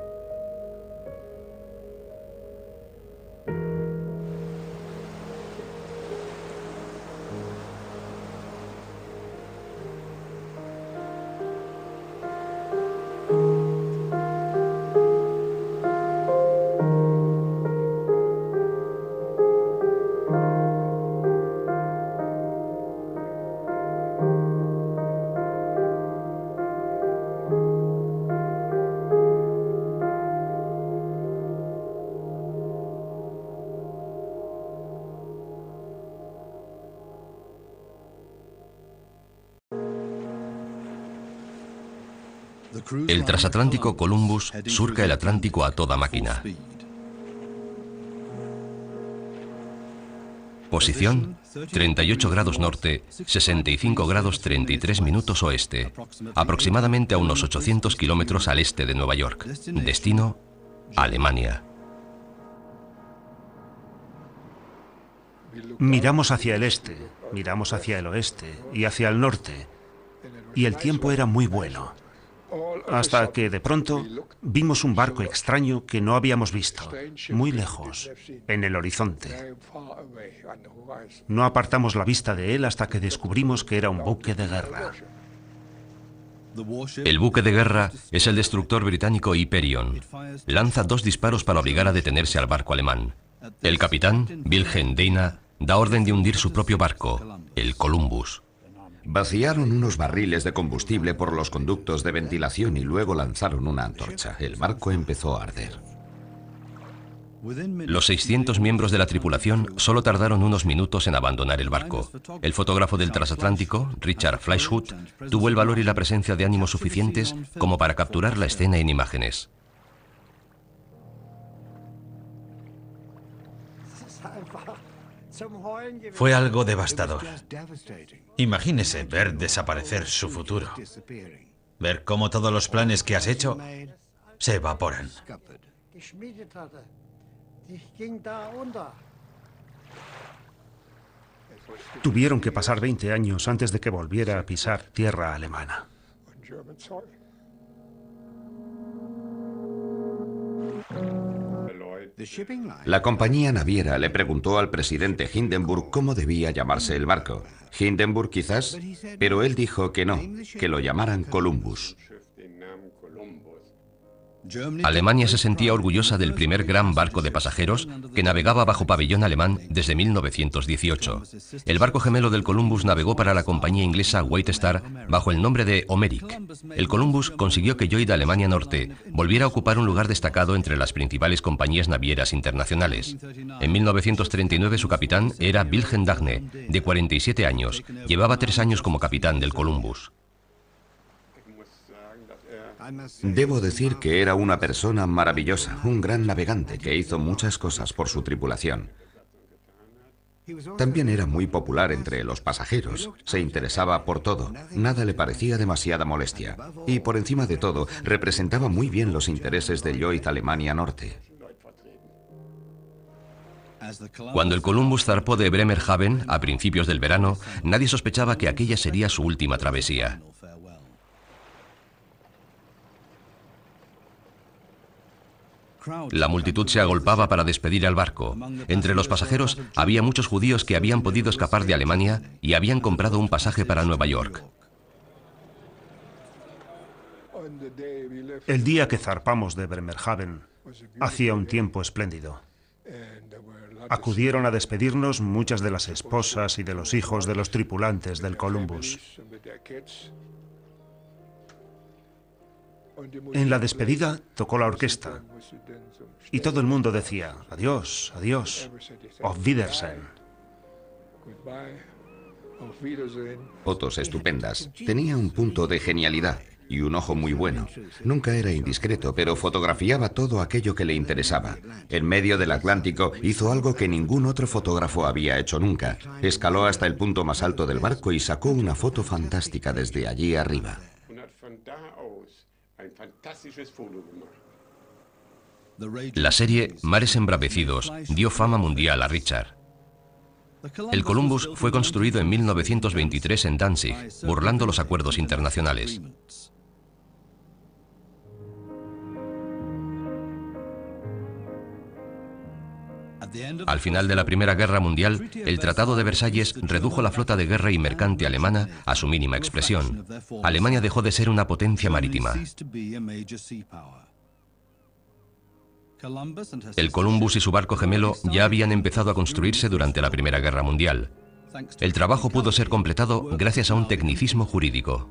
El transatlántico Columbus surca el Atlántico a toda máquina. Posición: 38 grados norte, 65 grados 33 minutos oeste, aproximadamente a unos 800 kilómetros al este de Nueva York. Destino: Alemania. Miramos hacia el este, miramos hacia el oeste y hacia el norte, y el tiempo era muy bueno. Hasta que de pronto vimos un barco extraño que no habíamos visto, muy lejos, en el horizonte. No apartamos la vista de él hasta que descubrimos que era un buque de guerra. El buque de guerra es el destructor británico Hyperion. Lanza 2 disparos para obligar a detenerse al barco alemán. El capitán, Wilhelm Deina, da orden de hundir su propio barco, el Columbus. Vaciaron unos barriles de combustible por los conductos de ventilación y luego lanzaron una antorcha. El barco empezó a arder. Los 600 miembros de la tripulación solo tardaron unos minutos en abandonar el barco. El fotógrafo del transatlántico, Richard Fleischhut, tuvo el valor y la presencia de ánimo suficientes como para capturar la escena en imágenes. Fue algo devastador. Imagínese ver desaparecer su futuro. Ver cómo todos los planes que has hecho se evaporan. Tuvieron que pasar 20 años antes de que volviera a pisar tierra alemana. La compañía naviera le preguntó al presidente Hindenburg cómo debía llamarse el barco. Hindenburg quizás, pero él dijo que no, que lo llamaran Columbus. Alemania se sentía orgullosa del primer gran barco de pasajeros que navegaba bajo pabellón alemán desde 1918. El barco gemelo del Columbus navegó para la compañía inglesa White Star bajo el nombre de Homeric. El Columbus consiguió que Lloyd Alemania Norte volviera a ocupar un lugar destacado entre las principales compañías navieras internacionales. En 1939 su capitán era Wilhelm Dagne, de 47 años. Llevaba 3 años como capitán del Columbus. Debo decir que era una persona maravillosa, un gran navegante que hizo muchas cosas por su tripulación. También era muy popular entre los pasajeros, se interesaba por todo, nada le parecía demasiada molestia. Y por encima de todo, representaba muy bien los intereses de Lloyd Alemania Norte. Cuando el Columbus zarpó de Bremerhaven a principios del verano, nadie sospechaba que aquella sería su última travesía. La multitud se agolpaba para despedir al barco. Entre los pasajeros había muchos judíos que habían podido escapar de Alemania y habían comprado un pasaje para Nueva York. El día que zarpamos de Bremerhaven, hacía un tiempo espléndido. Acudieron a despedirnos muchas de las esposas y de los hijos de los tripulantes del Columbus. En la despedida tocó la orquesta y todo el mundo decía adiós, adiós, auf Wiedersehen. Fotos estupendas. Tenía un punto de genialidad y un ojo muy bueno. Nunca era indiscreto, pero fotografiaba todo aquello que le interesaba. En medio del Atlántico hizo algo que ningún otro fotógrafo había hecho nunca. Escaló hasta el punto más alto del barco y sacó una foto fantástica desde allí arriba. La serie Mares embravecidos dio fama mundial a Richard. El Columbus fue construido en 1923 en Danzig, burlando los acuerdos internacionales. Al final de la Primera Guerra Mundial, el Tratado de Versalles redujo la flota de guerra y mercante alemana a su mínima expresión. Alemania dejó de ser una potencia marítima. El Columbus y su barco gemelo ya habían empezado a construirse durante la Primera Guerra Mundial. El trabajo pudo ser completado gracias a un tecnicismo jurídico.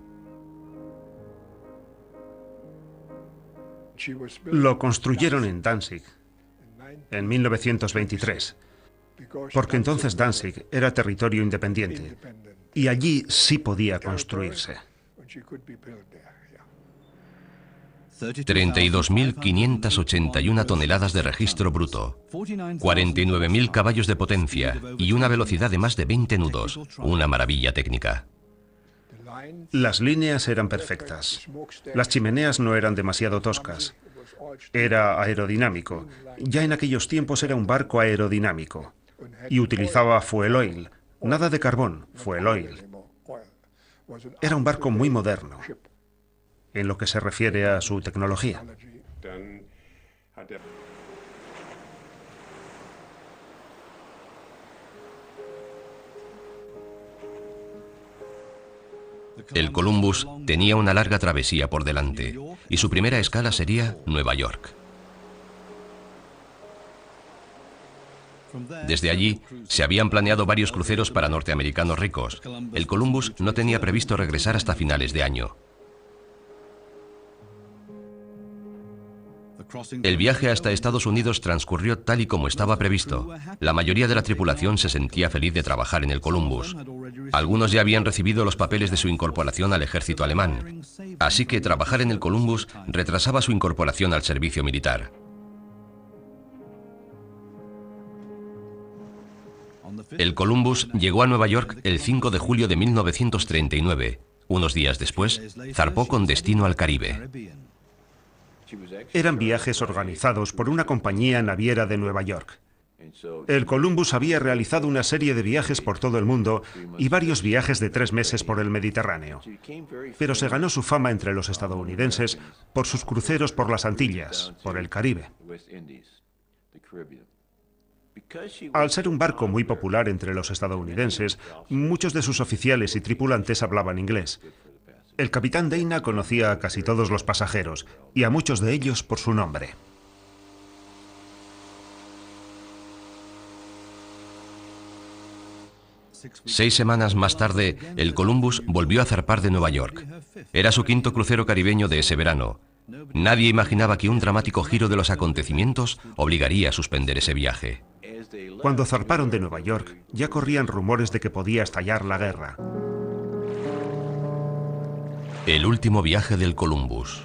Lo construyeron en Danzig en 1923, porque entonces Danzig era territorio independiente y allí sí podía construirse. 32.581 toneladas de registro bruto, 49.000 caballos de potencia y una velocidad de más de 20 nudos. Una maravilla técnica. Las líneas eran perfectas. Las chimeneas no eran demasiado toscas. Era aerodinámico. Ya en aquellos tiempos era un barco aerodinámico. Y utilizaba fuel oil. Nada de carbón, fuel oil. Era un barco muy moderno en lo que se refiere a su tecnología. El Columbus tenía una larga travesía por delante y su primera escala sería Nueva York. Desde allí se habían planeado varios cruceros para norteamericanos ricos. El Columbus no tenía previsto regresar hasta finales de año. El viaje hasta Estados Unidos transcurrió tal y como estaba previsto. La mayoría de la tripulación se sentía feliz de trabajar en el Columbus. Algunos ya habían recibido los papeles de su incorporación al ejército alemán. Así que trabajar en el Columbus retrasaba su incorporación al servicio militar. El Columbus llegó a Nueva York el 5 de julio de 1939. Unos días después, zarpó con destino al Caribe. Eran viajes organizados por una compañía naviera de Nueva York. El Columbus había realizado una serie de viajes por todo el mundo y varios viajes de 3 meses por el Mediterráneo. Pero se ganó su fama entre los estadounidenses por sus cruceros por las Antillas, por el Caribe. Al ser un barco muy popular entre los estadounidenses, muchos de sus oficiales y tripulantes hablaban inglés. El capitán Dana conocía a casi todos los pasajeros y a muchos de ellos por su nombre. Seis semanas más tarde, el Columbus volvió a zarpar de Nueva York. Era su quinto crucero caribeño de ese verano. Nadie imaginaba que un dramático giro de los acontecimientos obligaría a suspender ese viaje. Cuando zarparon de Nueva York, ya corrían rumores de que podía estallar la guerra. El último viaje del Columbus.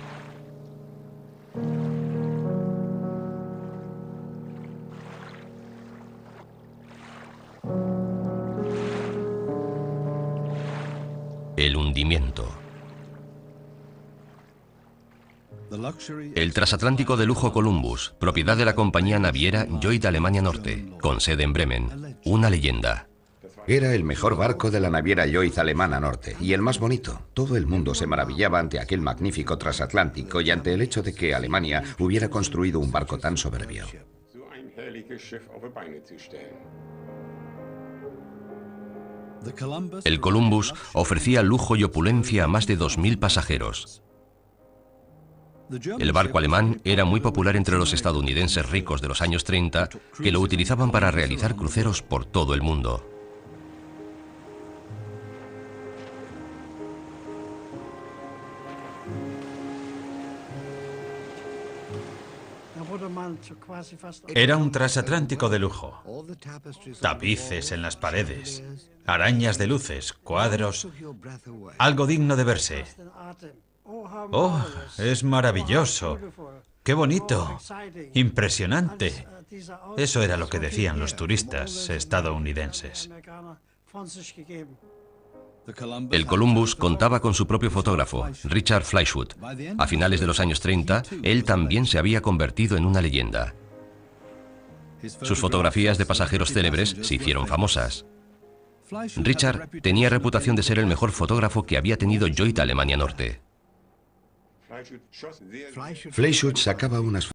El hundimiento. El transatlántico de lujo Columbus, propiedad de la compañía naviera Lloyd Alemania Norte, con sede en Bremen, una leyenda. Era el mejor barco de la naviera Lloyd Alemana Norte y el más bonito. Todo el mundo se maravillaba ante aquel magnífico transatlántico y ante el hecho de que Alemania hubiera construido un barco tan soberbio. El Columbus ofrecía lujo y opulencia a más de 2.000 pasajeros. El barco alemán era muy popular entre los estadounidenses ricos de los años 30, que lo utilizaban para realizar cruceros por todo el mundo. Era un transatlántico de lujo. Tapices en las paredes, arañas de luces, cuadros, algo digno de verse. ¡Oh, es maravilloso! ¡Qué bonito! ¡Impresionante! Eso era lo que decían los turistas estadounidenses. El Columbus contaba con su propio fotógrafo, Richard Fleischwood. A finales de los años 30, él también se había convertido en una leyenda. Sus fotografías de pasajeros célebres se hicieron famosas. Richard tenía reputación de ser el mejor fotógrafo que había tenido Lloyd Alemania Norte. Fleischwood sacaba unas